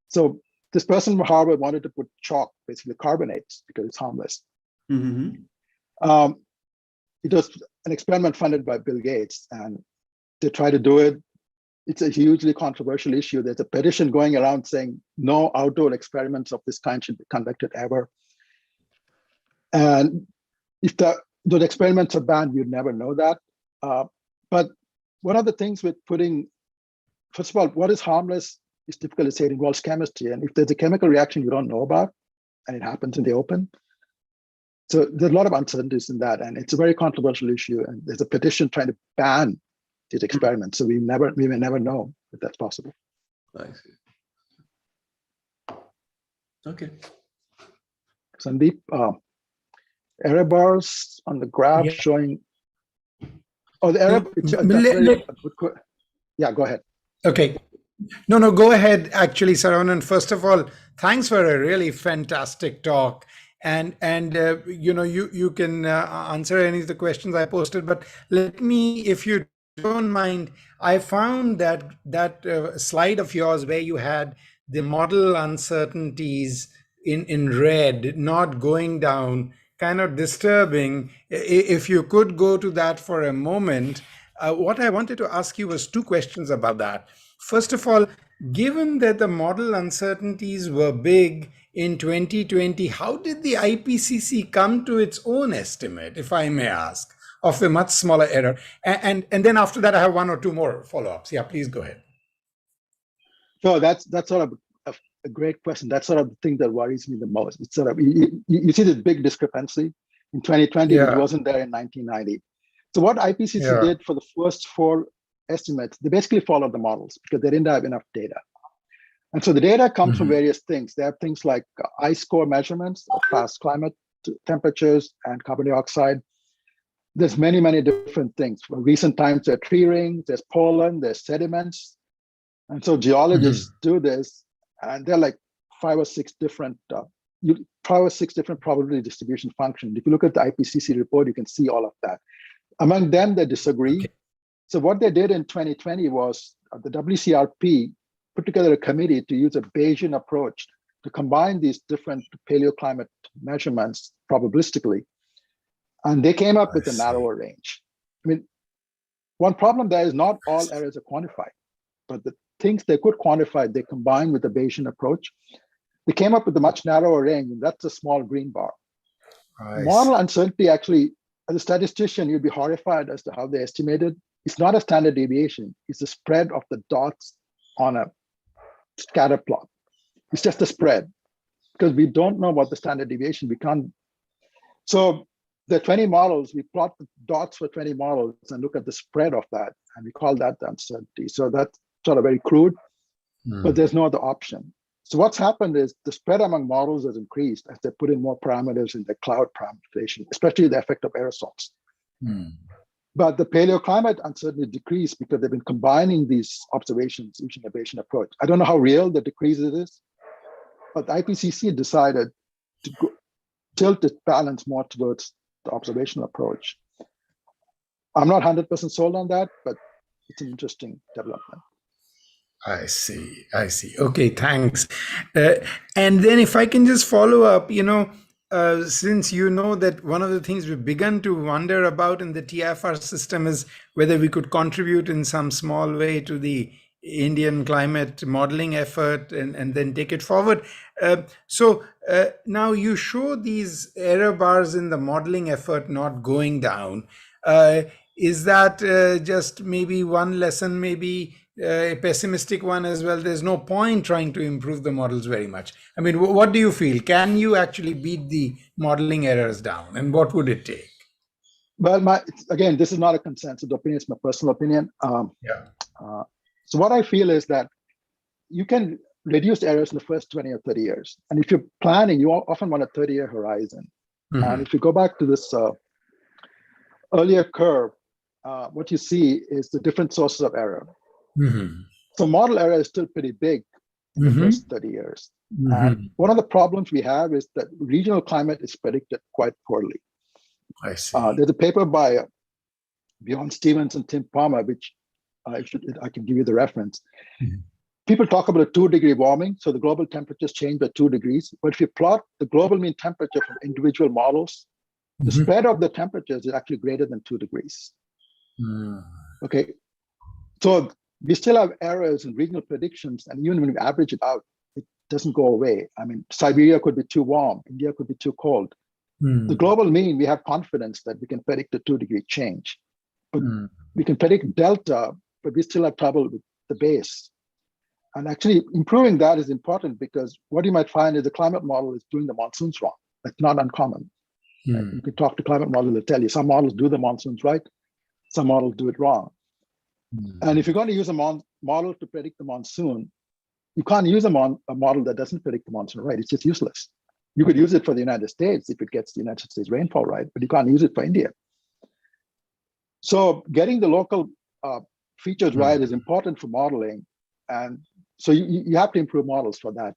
So this person from Harvard wanted to put chalk, basically carbonates, because it's harmless. It was an experiment funded by Bill Gates, and they tried to do it. It's a hugely controversial issue. There's a petition going around saying no outdoor experiments of this kind should be conducted ever. And if those experiments are banned, you'd never know that. But one of the things with putting, first of all, what is harmless is difficult to say. It involves chemistry. And if there's a chemical reaction you don't know about, and it happens in the open, so there's a lot of uncertainties in that. And it's a very controversial issue. And there's a petition trying to ban these experiments. So we may never know if that's possible. I see. Okay. Sandeep, error bars on the graph showing. Oh, the error. Yeah, go ahead. Okay. No, go ahead. Actually, Saravanan, first of all, thanks for a really fantastic talk. And you can answer any of the questions I posted, but let me, if you don't mind, I found that slide of yours where you had the model uncertainties in red, not going down, kind of disturbing. If you could go to that for a moment. What I wanted to ask you was two questions about that. First of all, given that the model uncertainties were big in 2020, how did the IPCC come to its own estimate, if I may ask, of a much smaller error? And then after that, I have one or two more follow-ups. Yeah, please go ahead. So that's sort of a great question. That's sort of the thing that worries me the most. It's sort of, you see this big discrepancy in 2020, which wasn't there in 1990. So what IPCC did for the first 4 estimates, they basically followed the models because they didn't have enough data. And so the data comes from various things. They have things like ice core measurements of past climate temperatures and carbon dioxide. There's many, many different things. For recent times, there are tree rings, there's pollen, there's sediments. And so geologists do this, and they're like 5 or 6 different probability distribution functions. If you look at the IPCC report, you can see all of that. Among them, they disagree. Okay. So what they did in 2020 was the WCRP put together a committee to use a Bayesian approach to combine these different paleoclimate measurements probabilistically. And they came up with a narrower range. I mean, one problem there is not all errors are quantified, but the things they could quantify, they combined with the Bayesian approach. They came up with a much narrower range, and that's a small green bar. Model uncertainty, actually, as a statistician, you'd be horrified as to how they estimated. It's not a standard deviation. It's the spread of the dots on a scatter plot. It's just a spread because we don't know what the standard deviation. We can't. So the 20 models, we plot the dots for 20 models and look at the spread of that, and we call that the uncertainty. So that's sort of very crude, but there's no other option. So what's happened is the spread among models has increased as they put in more parameters in the cloud parameterization, especially the effect of aerosols. But the paleoclimate uncertainty decreased because they've been combining these observations using a Bayesian approach. I don't know how real the decrease is, but the IPCC decided to tilt its balance more towards the observational approach. I'm not 100% sold on that, but it's an interesting development. I see. Okay, thanks. And then if I can just follow up, since you know that one of the things we've begun to wonder about in the TIFR system is whether we could contribute in some small way to the Indian climate modeling effort and then take it forward. So now you show these error bars in the modeling effort not going down. Is that just maybe one lesson, maybe a pessimistic one as well? There's no point trying to improve the models very much. I mean, what do you feel? Can you actually beat the modeling errors down, and what would it take? Well, again, this is not a consensus opinion, it's my personal opinion. So what I feel is that you can reduce errors in the first 20 or 30 years. And if you're planning, you often want a 30-year horizon. And if you go back to this earlier curve, what you see is the different sources of error. So model error is still pretty big in the first 30 years. And one of the problems we have is that regional climate is predicted quite poorly. I see. There's a paper by Bjorn Stevens and Tim Palmer, which I can give you the reference. People talk about a 2-degree warming, so the global temperatures change by 2 degrees. But if you plot the global mean temperature from individual models, the spread of the temperatures is actually greater than 2 degrees. Okay, so we still have errors in regional predictions, and even when we average it out, it doesn't go away. I mean, Siberia could be too warm, India could be too cold. The global mean, we have confidence that we can predict a 2-degree change. But we can predict delta, but we still have trouble with the base. And actually improving that is important because what you might find is the climate model is doing the monsoons wrong. That's not uncommon. You can talk to climate models, they'll tell you some models do the monsoons right, some models do it wrong. And if you're going to use a model to predict the monsoon, you can't use a model that doesn't predict the monsoon right. It's just useless. You could use it for the United States if it gets the United States rainfall right, but you can't use it for India. So getting the local features right is important for modeling. And so you have to improve models for that.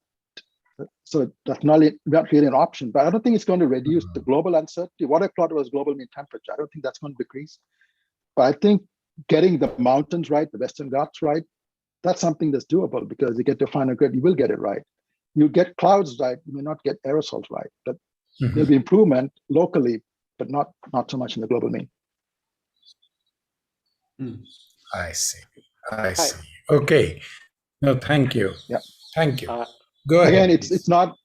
So that's not really an option, but I don't think it's going to reduce the global uncertainty. What I thought was global mean temperature. I don't think that's going to decrease. But I think getting the mountains right, the Western Ghats right, that's something that's doable because you get to final grid, you will get it right. You get clouds right, you may not get aerosols right, but there'll be improvement locally, but not so much in the global mean. I see. I see. Okay. No, thank you. Yeah. Thank you. Go ahead. Again,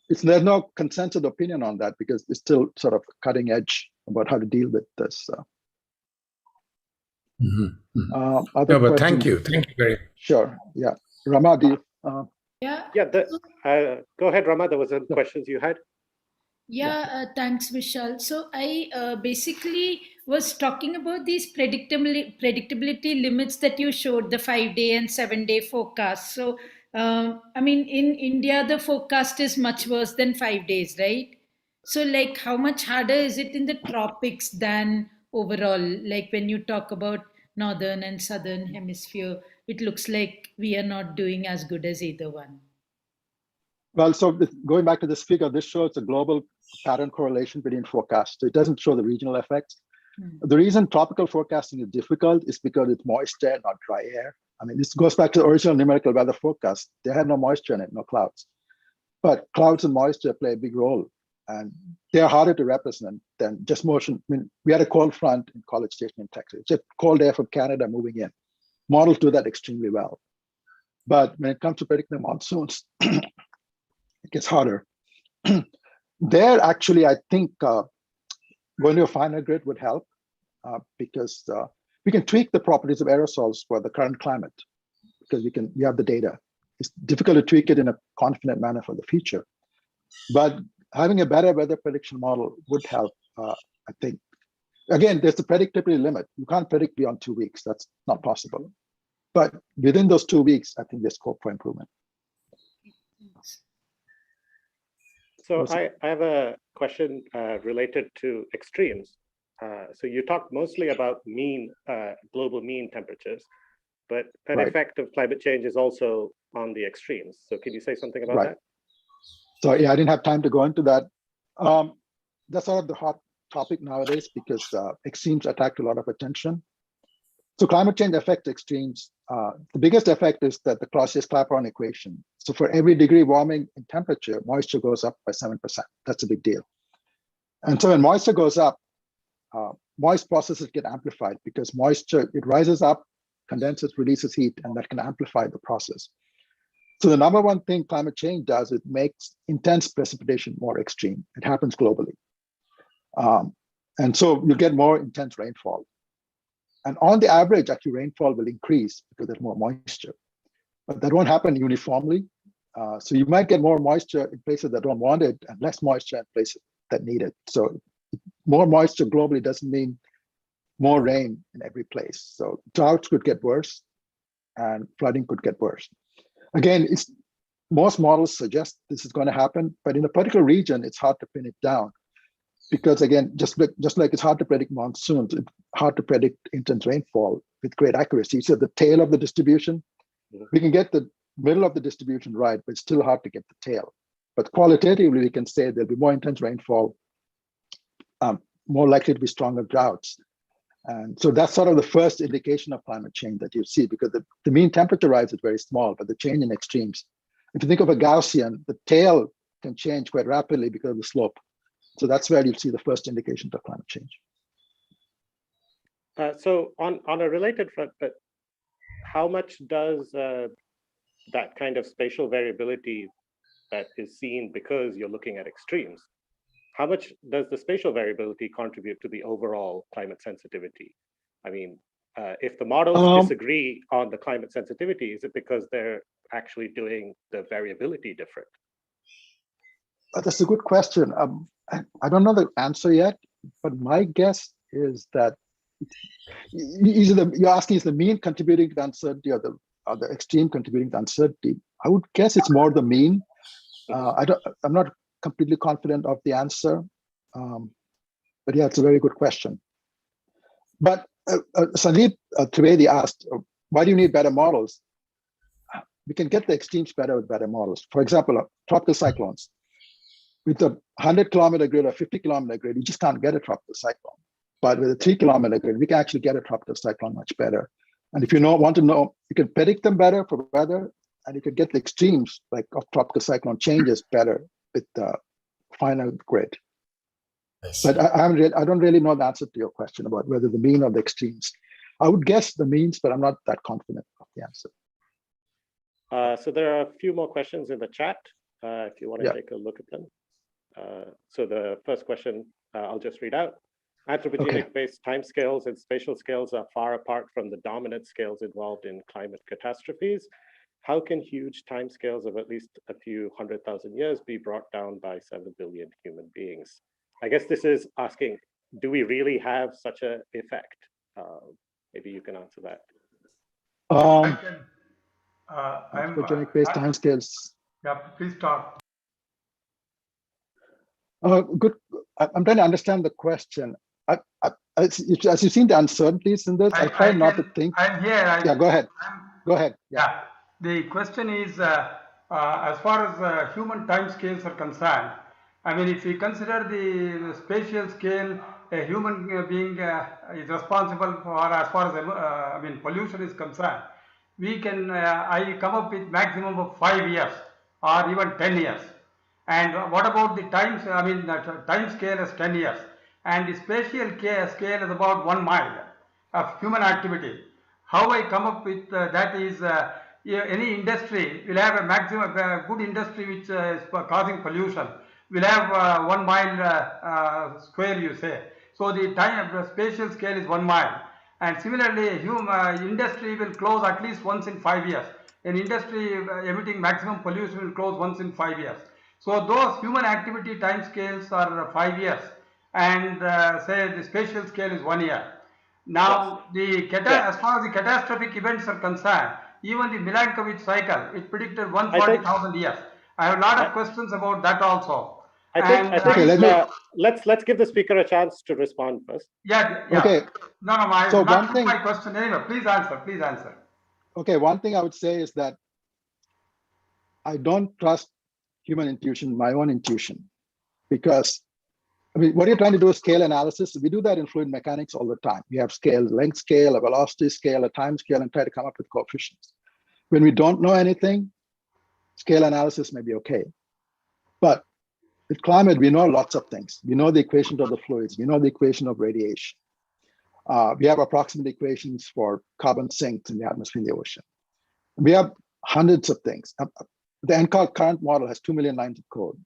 there's no consensus opinion on that because it's still sort of cutting edge about how to deal with this. No, but thank you. Thank you very much. Sure. Yeah. Rama, do you? Go ahead, Rama. There was some questions you had. Thanks, Vishal. So I basically was talking about these predictability limits that you showed, the 5-day and 7-day forecast. So, I mean, in India, the forecast is much worse than 5 days, right? So like how much harder is it in the tropics than overall? Like when you talk about northern and southern hemisphere, it looks like we are not doing as good as either one. Well, so going back to this figure, this shows a global pattern correlation between forecasts. So it doesn't show the regional effects. The reason tropical forecasting is difficult is because it's moisture, not dry air. I mean, this goes back to the original numerical weather forecast. They had no moisture in it, no clouds. But clouds and moisture play a big role. And they're harder to represent than just motion. I mean, we had a cold front in College Station in Texas. It's just cold air from Canada moving in. Models do that extremely well. But when it comes to predicting the monsoons, it gets harder. There, actually, I think going to a finer grid would help because we can tweak the properties of aerosols for the current climate because we have the data. It's difficult to tweak it in a confident manner for the future. But having a better weather prediction model would help, I think. Again, there's the predictability limit. You can't predict beyond 2 weeks. That's not possible. But within those 2 weeks, I think there's scope for improvement. So I have a question related to extremes. So you talked mostly about global mean temperatures, but an effect of climate change is also on the extremes. So can you say something about that? So yeah, I didn't have time to go into that. That's sort of the hot topic nowadays because extremes attract a lot of attention. So climate change affects extremes. The biggest effect is that the Clausius-Clapeyron equation. So for every degree warming in temperature, moisture goes up by 7%. That's a big deal. And so when moisture goes up, moist processes get amplified because moisture, it rises up, condenses, releases heat, and that can amplify the process. So the number one thing climate change does, it makes intense precipitation more extreme. It happens globally. And so you get more intense rainfall. And on the average, actually rainfall will increase because there's more moisture. But that won't happen uniformly. So you might get more moisture in places that don't want it and less moisture in places that need it. So more moisture globally doesn't mean more rain in every place. So droughts could get worse and flooding could get worse. Again, most models suggest this is going to happen, but in a particular region, it's hard to pin it down. Because again, just like it's hard to predict monsoons, it's hard to predict intense rainfall with great accuracy. So the tail of the distribution, we can get the middle of the distribution right, but it's still hard to get the tail. But qualitatively, we can say there'll be more intense rainfall, more likely to be stronger droughts. And so that's sort of the first indication of climate change that you see, because the mean temperature rise is very small, but the change in extremes. If you think of a Gaussian, the tail can change quite rapidly because of the slope. So that's where you'll see the first indications of climate change. So on a related front, but how much does that kind of spatial variability that is seen because you're looking at extremes, how much does the spatial variability contribute to the overall climate sensitivity? I mean, if the models disagree on the climate sensitivity, is it because they're actually doing the variability different? That's a good question. I don't know the answer yet, but my guess is that you're asking is the mean contributing to the uncertainty or the extreme contributing to uncertainty. I would guess it's more the mean. I'm not completely confident of the answer. But yeah, it's a very good question. But Sandeep Trivedi asked, why do you need better models? We can get the extremes better with better models. For example, tropical cyclones. With a 100-kilometer grid or 50-kilometer grid, you just can't get a tropical cyclone. But with a 3-kilometer grid, we can actually get a tropical cyclone much better. And if you want to know, you can predict them better for weather, and you can get the extremes like of tropical cyclone changes better with the finer grid. But I don't really know the answer to your question about whether the mean or the extremes. I would guess the means, but I'm not that confident of the answer. So there are a few more questions in the chat, if you want to take a look at them. So the first question, I'll just read out. Anthropogenic-based timescales and spatial scales are far apart from the dominant scales involved in climate catastrophes. How can huge timescales of at least a few 100,000 years be brought down by 7 billion human beings? I guess this is asking, do we really have such an effect? Maybe you can answer that. Anthropogenic-based timescales. Yeah, please talk. Good. I'm trying to understand the question. As you've seen the uncertainties in this, I try not to think. I'm here. Yeah, go ahead. Go ahead. Yeah. The question is, as far as human timescales are concerned, I mean, if we consider the spatial scale, a human being is responsible for, as far as pollution is concerned, we can, I come up with maximum of 5 years or even 10 years. And what about the times, the time scale is 10 years. And the spatial scale is about 1 mile of human activity. How I come up with that is, any industry will have a maximum, good industry which is causing pollution will have 1 mile square, you say. So the spatial scale is 1 mile. And similarly, industry will close at least once in 5 years. An industry emitting maximum pollution will close once in 5 years. So those human activity time scales are 5 years, and say the spatial scale is 1 year. Now, as far as the catastrophic events are concerned, even the Milankovitch cycle, it predicted 140,000 years. I have a lot of questions about that also. Let's give the speaker a chance to respond first. Yeah. Okay. No, I will not put my question anyway. Please answer. Okay, one thing I would say is that I don't trust human intuition, my own intuition, because what you're trying to do is scale analysis. We do that in fluid mechanics all the time. We have scales, length scale, a velocity scale, a time scale, and try to come up with coefficients. When we don't know anything, scale analysis may be okay. But with climate, we know lots of things. We know the equations of the fluids. We know the equation of radiation. We have approximate equations for carbon sinks in the atmosphere and the ocean. We have hundreds of things. The NCAR current model has 2 million lines of code.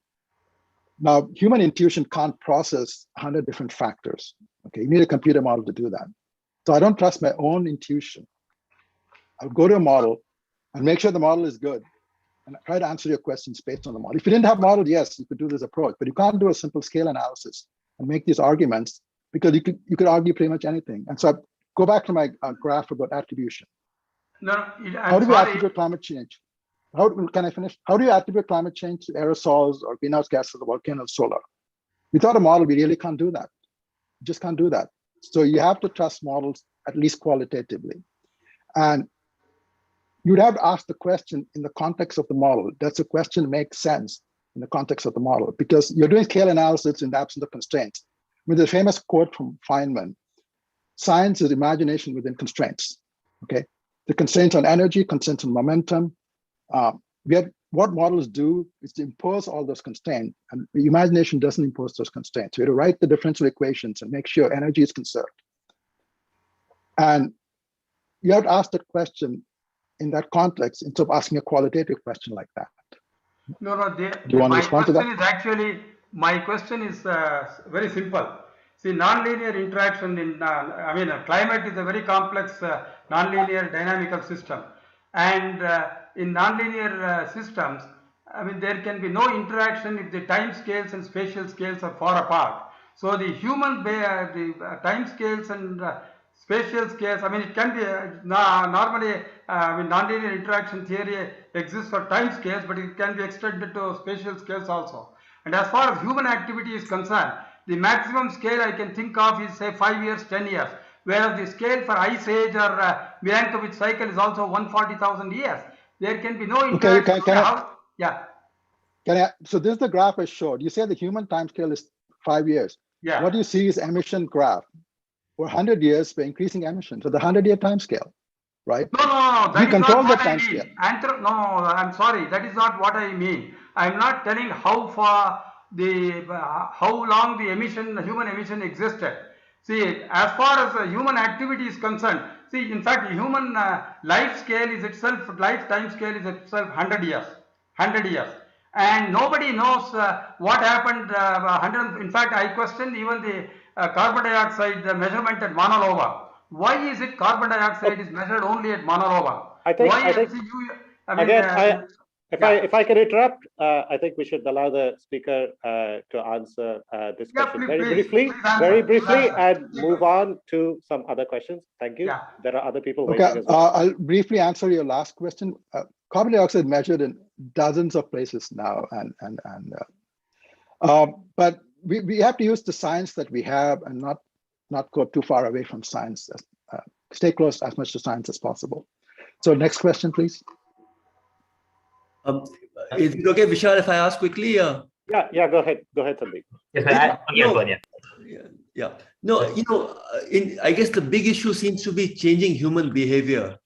Now, human intuition can't process 100 different factors. Okay, you need a computer model to do that. So I don't trust my own intuition. I'll go to a model and make sure the model is good and try to answer your questions based on the model. If you didn't have model, yes, you could do this approach, but you can't do a simple scale analysis and make these arguments because you could argue pretty much anything. And so I go back to my graph about attribution. How do we attribute climate change? Can I finish? How do you attribute climate change to aerosols or greenhouse gases, the volcanoes, solar? Without a model, we really can't do that. You just can't do that. So you have to trust models, at least qualitatively. And you'd have to ask the question in the context of the model. Does the question make sense in the context of the model? Because you're doing scale analysis in the absence of constraints. With the famous quote from Feynman, science is imagination within constraints. Okay, the constraints on energy, constraints on momentum. What models do is to impose all those constraints, and the imagination doesn't impose those constraints. You have to write the differential equations and make sure energy is conserved. And you have to ask that question in that context instead of asking a qualitative question like that. Do you want to respond to that? My question is very simple. See, nonlinear interaction in, climate is a very complex nonlinear dynamical system. And in nonlinear systems, there can be no interaction if the time scales and spatial scales are far apart. So the human, the time scales and spatial scales, it can be normally, nonlinear interaction theory exists for time scales, but it can be extended to spatial scales also. And as far as human activity is concerned, the maximum scale I can think of is say 5 years, 10 years. Whereas the scale for Ice Age or Milankovitch cycle is also 140,000 years. There can be no interaction. So this is the graph I showed. You say the human time scale is 5 years. Yeah. What you see is emission graph. For 100 years, we're increasing emission. So the 100-year time scale, right? No. We control the time scale. No, I'm sorry. That is not what I mean. I'm not telling how long the human emission existed. See, as far as human activity is concerned, see, in fact, the human life scale is itself, lifetime scale is itself 100 years. 100 years. And nobody knows what happened. In fact, I question even the carbon dioxide measurement at Mauna Loa. Why is it carbon dioxide is measured only at Mauna Loa? If I can interrupt, I think we should allow the speaker to answer this question very briefly, and move on to some other questions. Thank you. There are other people waiting as well. I'll briefly answer your last question. Carbon dioxide measured in dozens of places now, but we have to use the science that we have and not go too far away from science. Stay close as much to science as possible. So next question, please. Is it okay, Vishal, if I ask quickly? Yeah, go ahead, Sandeep. I guess the big issue seems to be changing human behavior.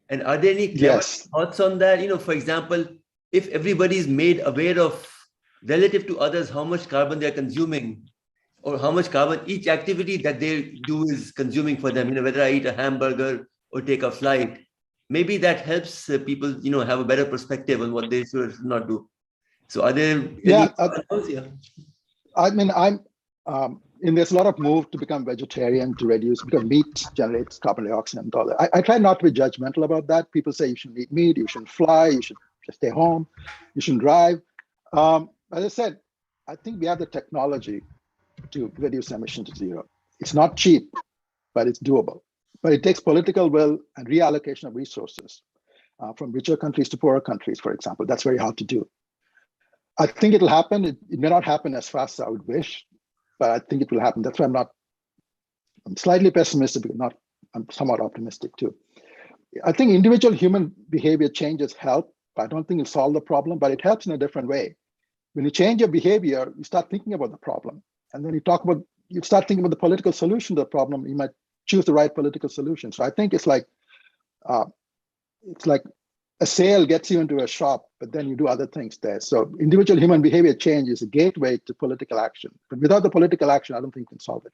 And are there any thoughts on that? For example, if everybody is made aware of, relative to others, how much carbon they're consuming, or how much carbon each activity that they do is consuming for them, whether I eat a hamburger or take a flight, maybe that helps people, have a better perspective on what they should not do. So are there there's a lot of move to become vegetarian, to reduce, because meat generates carbon dioxide and all that. I try not to be judgmental about that. People say you shouldn't eat meat, you shouldn't fly, you should just stay home, you shouldn't drive. As I said, I think we have the technology to reduce emission to zero. It's not cheap, but it's doable. But it takes political will and reallocation of resources from richer countries to poorer countries, for example. That's very hard to do. I think it'll happen. It may not happen as fast as I would wish, but I think it will happen. That's why I'm slightly pessimistic, but I'm somewhat optimistic too. I think individual human behavior changes help. I don't think it'll solve the problem, but it helps in a different way. When you change your behavior, you start thinking about the problem. And then you start thinking about the political solution to the problem. You might choose the right political solution. So I think it's like a sale gets you into a shop, but then you do other things there. So individual human behavior change is a gateway to political action. But without the political action, I don't think we can solve it.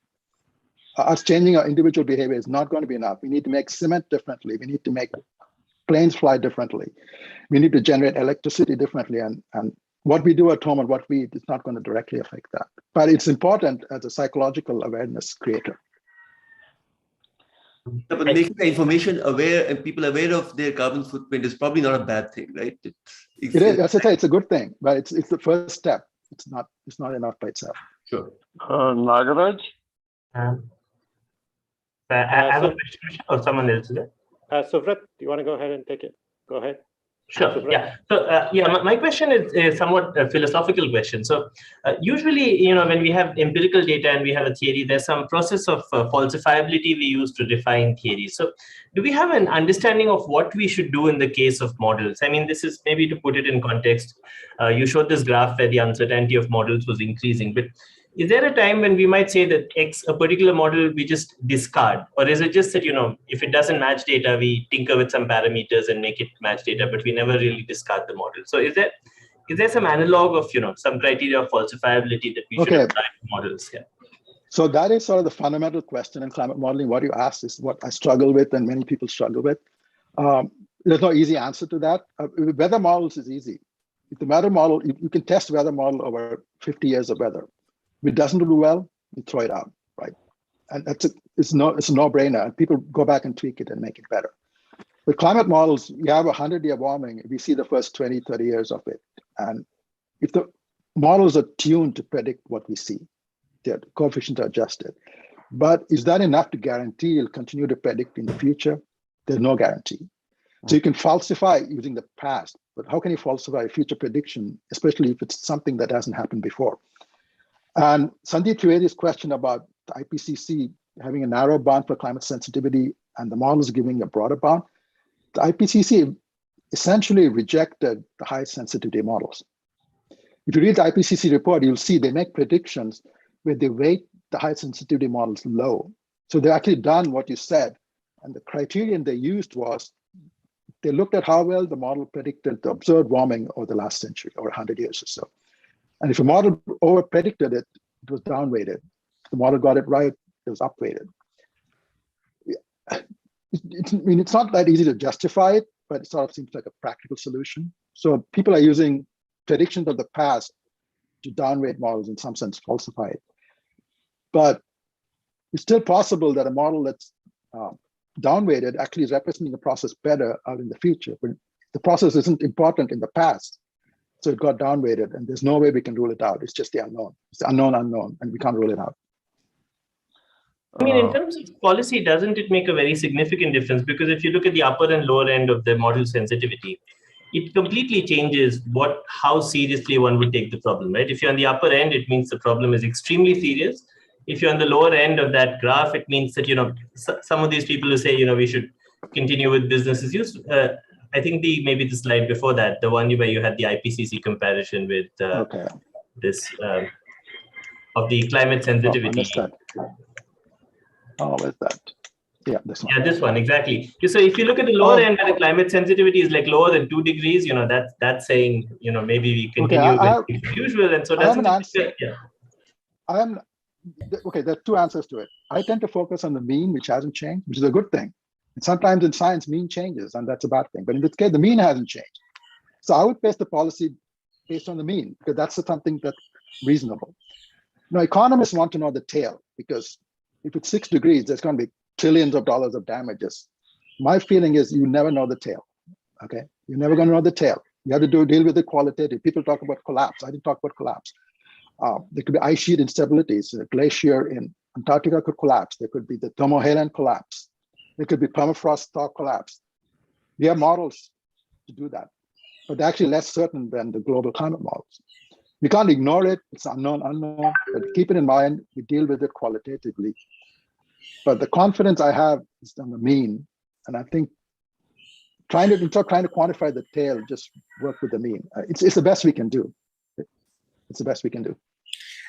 Us changing our individual behavior is not going to be enough. We need to make cement differently. We need to make planes fly differently. We need to generate electricity differently. And what we do at home and what we eat is not going to directly affect that. But it's important as a psychological awareness creator. But making the information aware and people aware of their carbon footprint is probably not a bad thing, right? It is. As I say, it's a good thing, but it's the first step. It's not enough by itself. Sure. Nagaraj? I have a question or someone else there. Suvrat, do you want to go ahead and take it? Go ahead. Sure. Yeah. So my question is somewhat a philosophical question. So usually, when we have empirical data and we have a theory, there's some process of falsifiability we use to define theories. So do we have an understanding of what we should do in the case of models? I mean, this is maybe to put it in context. You showed this graph where the uncertainty of models was increasing, but is there a time when we might say that a particular model we just discard? Or is it just that, if it doesn't match data, we tinker with some parameters and make it match data, but we never really discard the model? So is there some analog of, some criteria of falsifiability that we should apply to models here? So that is sort of the fundamental question in climate modeling. What you asked is what I struggle with and many people struggle with. There's no easy answer to that. Weather models is easy. If the weather model, you can test weather model over 50 years of weather. If it doesn't do well, you throw it out, right? And it's a no-brainer. And people go back and tweak it and make it better. With climate models, you have 100-year warming. We see the first 20, 30 years of it. And if the models are tuned to predict what we see, the coefficients are adjusted. But is that enough to guarantee you'll continue to predict in the future? There's no guarantee. So you can falsify using the past, but how can you falsify a future prediction, especially if it's something that hasn't happened before? And Sandeep Trivedi's question about the IPCC having a narrow bound for climate sensitivity and the models giving a broader bound, the IPCC essentially rejected the high sensitivity models. If you read the IPCC report, you'll see they make predictions where they weight the high sensitivity models low. So they've actually done what you said. And the criterion they used was they looked at how well the model predicted the observed warming over the last century or 100 years or so. And if a model over predicted it, it was downweighted. If the model got it right, it was upweighted. I mean, it's not that easy to justify it, but it sort of seems like a practical solution. So people are using predictions of the past to downweight models, in some sense falsify it. But it's still possible that a model that's downweighted actually is representing the process better out in the future. But the process isn't important in the past, so it got downweighted, and there's no way we can rule it out. It's just the unknown. It's the unknown, and we can't rule it out. I mean, in terms of policy, doesn't it make a very significant difference? Because if you look at the upper and lower end of the model sensitivity, it completely changes how seriously one would take the problem, right? If you're on the upper end, it means the problem is extremely serious. If you're on the lower end of that graph, it means that, some of these people who say, we should continue with business as usual. I think maybe the slide before that, the one where you had the IPCC comparison with this of the climate sensitivity. Oh, where's that? Yeah, this one. Yeah, this one, exactly. So if you look at the lower end where the climate sensitivity is like lower than 2 degrees, that's saying, maybe we continue with usual. And so doesn't it? Yeah. Okay, there are two answers to it. I tend to focus on the mean, which hasn't changed, which is a good thing. And sometimes in science, mean changes, and that's a bad thing. But in this case, the mean hasn't changed. So I would base the policy based on the mean, because that's something that's reasonable. Now, economists want to know the tail, because if it's 6 degrees, there's going to be trillions of dollars of damages. My feeling is you never know the tail, okay? You're never going to know the tail. You have to deal with it qualitative. People talk about collapse. I didn't talk about collapse. There could be ice sheet instabilities. A glacier in Antarctica could collapse. There could be the thermohaline collapse. There could be permafrost thaw collapse. We have models to do that, but they're actually less certain than the global climate models. We can't ignore it. It's unknown, but keep it in mind. We deal with it qualitatively. But the confidence I have is on the mean. And I think instead of trying to quantify the tail, just work with the mean. It's the best we can do. It's the best we can do.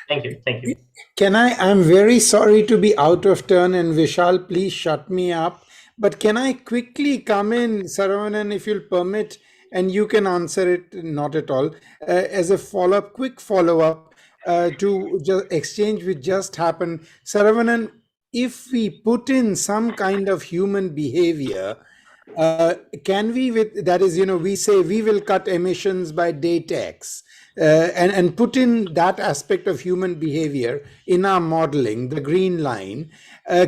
Thank you. Thank you. I'm very sorry to be out of turn, and Vishal, please shut me up. But can I quickly come in, Saravanan, if you'll permit, and you can answer it, not at all, as a quick follow-up to just exchange which just happened. Saravanan, if we put in some kind of human behavior, can we, that is, we say we will cut emissions by date X, and put in that aspect of human behavior in our modeling, the green line,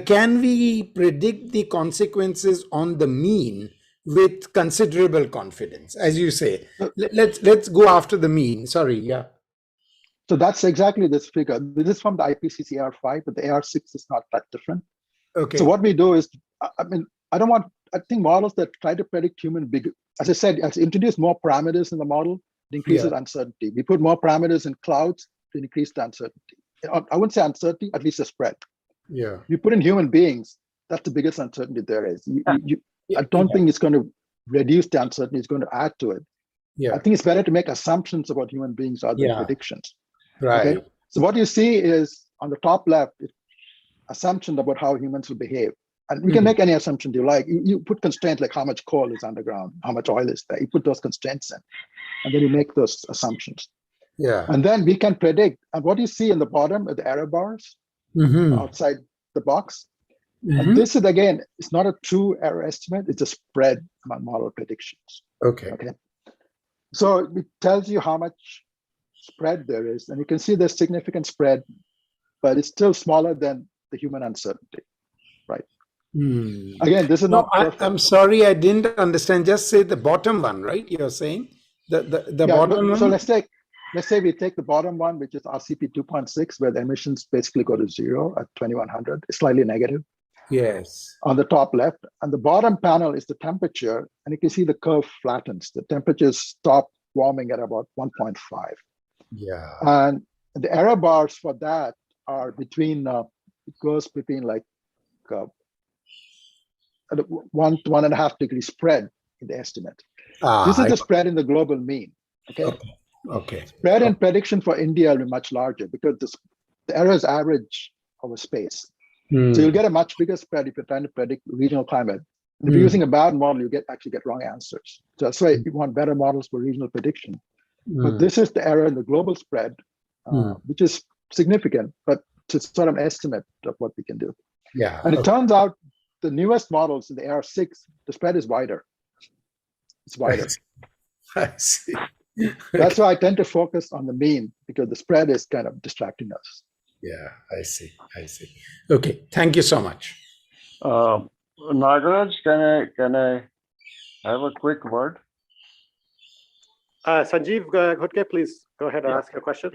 can we predict the consequences on the mean with considerable confidence? As you say, let's go after the mean. Sorry, yeah. So that's exactly this figure. This is from the IPCC AR5, but the AR6 is not that different. Okay. So what we do is, I think models that try to predict as I said, as introduce more parameters in the model, it increases uncertainty. We put more parameters in clouds to increase the uncertainty. I wouldn't say uncertainty, at least the spread. Yeah. You put in human beings, that's the biggest uncertainty there is. I don't think it's going to reduce the uncertainty, it's going to add to it. Yeah. I think it's better to make assumptions about human beings rather than predictions. Right. Okay? So what you see is on the top left, assumptions about how humans will behave. And we can make any assumption you like. You put constraints like how much coal is underground, how much oil is there. You put those constraints in, and then you make those assumptions. Yeah. And then we can predict. And what you see in the bottom are the error bars outside the box. And this is, again, it's not a true error estimate. It's a spread among model predictions. Okay. So it tells you how much spread there is. And you can see there's significant spread, but it's still smaller than the human uncertainty, right? Again, this is not perfect. I'm sorry, I didn't understand. Just say the bottom one, right? You're saying the bottom one. So let's say we take the bottom one, which is RCP 2.6, where the emissions basically go to 0 at 2100. It's slightly negative. Yes. on the top left. And the bottom panel is the temperature, and you can see the curve flattens. The temperatures stop warming at about 1.5. Yeah. And the error bars for that are between, it goes between like 1 to 1.5 degree spread in the estimate. This is the spread in the global mean. Okay. Okay. Spread and prediction for India will be much larger because the errors average over space. So you'll get a much bigger spread if you're trying to predict regional climate. If you're using a bad model, you actually get wrong answers. So that's why you want better models for regional prediction. But this is the error in the global spread, which is significant, but it's sort of an estimate of what we can do. Yeah. And it turns out the newest models in the AR6, the spread is wider. It's wider. I see. That's why I tend to focus on the mean, because the spread is kind of distracting us. Yeah, I see. I see. Okay, thank you so much. Nagaraj, can I have a quick word? Sanjeev Ghutke, please go ahead and ask your question.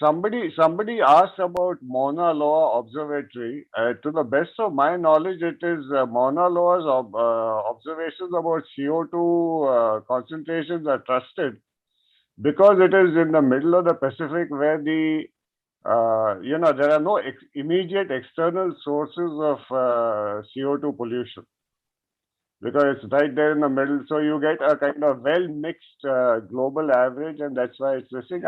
Somebody asked about Mauna Loa Observatory. To the best of my knowledge, it is Mauna Loa's observations about CO2 concentrations are trusted because it is in the middle of the Pacific where the there are no immediate external sources of CO2 pollution, because it's right there in the middle. So you get a kind of well-mixed global average, and that's why it's this thing.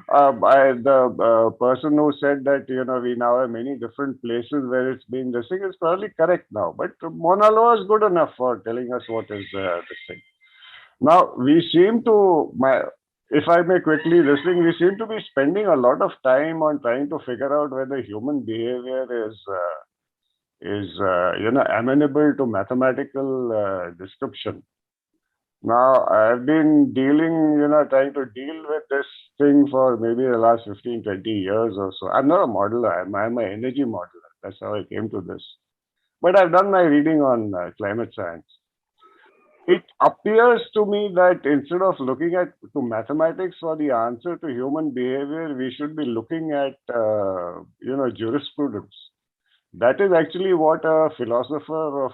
The person who said that, we now have many different places where it's been this thing is probably correct now. But Mauna Loa is good enough for telling us what is this thing. Now, we seem to, if I may quickly, we seem to be spending a lot of time on trying to figure out whether human behavior is amenable to mathematical description. Now, I've been trying to deal with this thing for maybe the last 15, 20 years or so. I'm not a modeler, I'm an energy modeler. That's how I came to this. But I've done my reading on climate science. It appears to me that instead of looking at mathematics for the answer to human behavior, we should be looking at, jurisprudence. That is actually what a philosopher of,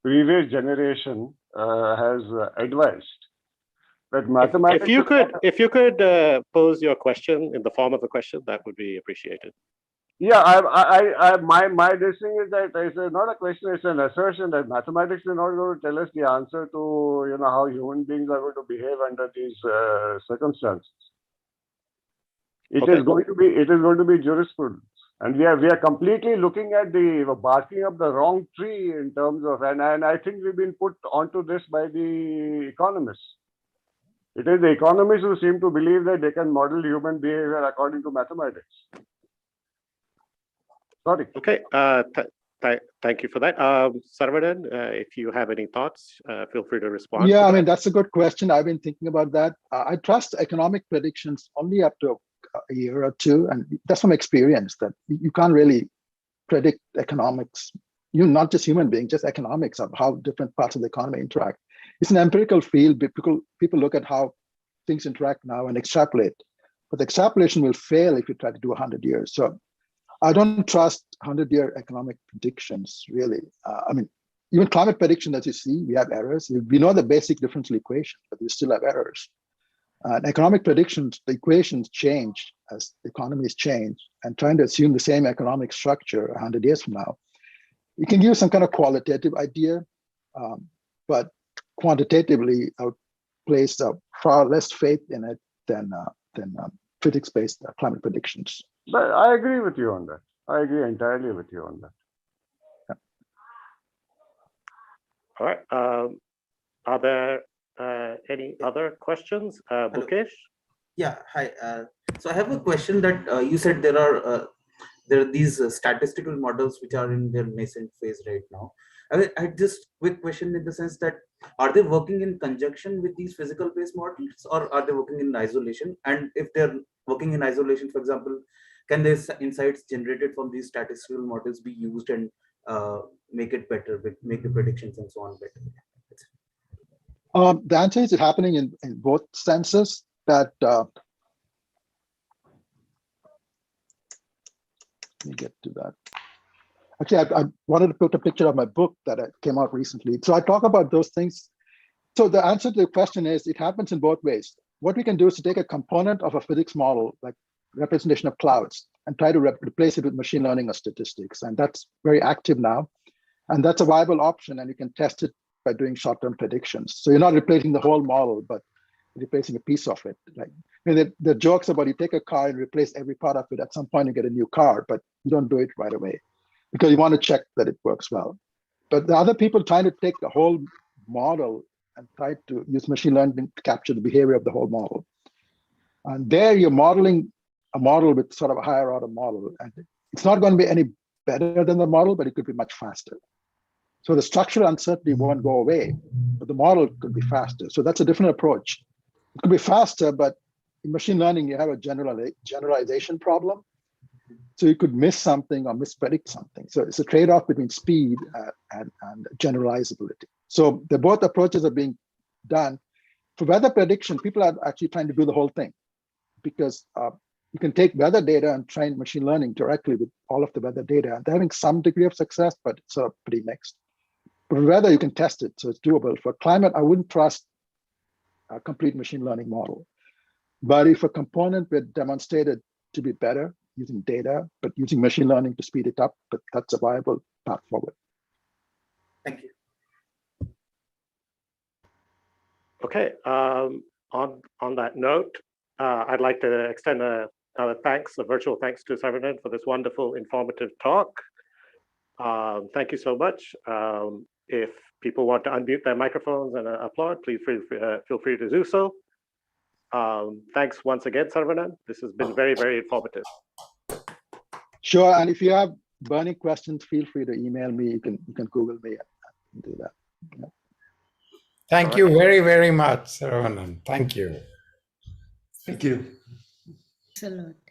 previous generation has advised. That mathematics. If you could pose your question in the form of a question, that would be appreciated. Yeah, my this thing is that it's not a question; it's an assertion that mathematics is not going to tell us the answer to how human beings are going to behave under these circumstances. It is going to be jurisprudence. And we are completely looking at the barking up the wrong tree in terms of, and I think we've been put onto this by the economists. It is the economists who seem to believe that they can model human behavior according to mathematics. Sorry. Okay. Thank you for that. Saravanan, if you have any thoughts, feel free to respond. Yeah, I mean, that's a good question. I've been thinking about that. I trust economic predictions only up to a year or two, and that's from experience that you can't really predict economics. Not just human beings, just economics of how different parts of the economy interact. It's an empirical field. People look at how things interact now and extrapolate, but the extrapolation will fail if you try to do 100 years. So I don't trust 100-year economic predictions, really. I mean, even climate prediction, as you see, we have errors. We know the basic differential equation, but we still have errors. Economic predictions, the equations change as the economies change, and trying to assume the same economic structure 100 years from now, you can give some kind of qualitative idea, but quantitatively, I would place far less faith in it than physics-based climate predictions. But I agree with you on that. I agree entirely with you on that. All right. Are there any other questions? Mukesh? Yeah, hi. So I have a question that you said there are these statistical models which are in their nascent phase right now. I had just quick question in the sense that are they working in conjunction with these physical based models, or are they working in isolation? And if they're working in isolation, for example, can these insights generated from these statistical models be used and make it better, make the predictions and so on better? The answer is happening in both senses. That let me get to that. Actually, I wanted to put a picture of my book that came out recently. So I talk about those things. So the answer to the question is it happens in both ways. What we can do is to take a component of a physics model, like representation of clouds, and try to replace it with machine learning or statistics. And that's very active now. And that's a viable option, and you can test it by doing short-term predictions. So you're not replacing the whole model, but replacing a piece of it. Like, I mean, the jokes about you take a car and replace every part of it. At some point, you get a new car, but you don't do it right away because you want to check that it works well. But the other people trying to take the whole model and try to use machine learning to capture the behavior of the whole model. And there you're modeling a model with sort of a higher order model. And it's not going to be any better than the model, but it could be much faster. So the structural uncertainty won't go away, but the model could be faster. So that's a different approach. It could be faster, but in machine learning, you have a generalization problem. So you could miss something or mispredict something. So it's a trade-off between speed and generalizability. So the both approaches are being done. For weather prediction, people are actually trying to do the whole thing because you can take weather data and train machine learning directly with all of the weather data. And they're having some degree of success, but it's sort of pretty mixed. But for weather, you can test it, so it's doable. For climate, I wouldn't trust a complete machine learning model. But if a component were demonstrated to be better using data, but using machine learning to speed it up, but that's a viable path forward. Thank you. Okay, on that note, I'd like to extend a virtual thanks to Saravanan for this wonderful, informative talk. Thank you so much. If people want to unmute their microphones and applaud, please feel free to do so. Thanks once again, Saravanan. This has been very, very informative. Sure, and if you have burning questions, feel free to email me. You can Google me and do that. Yeah. Thank you very, very much, Saravanan. Thank you. Thank you. Thanks a lot.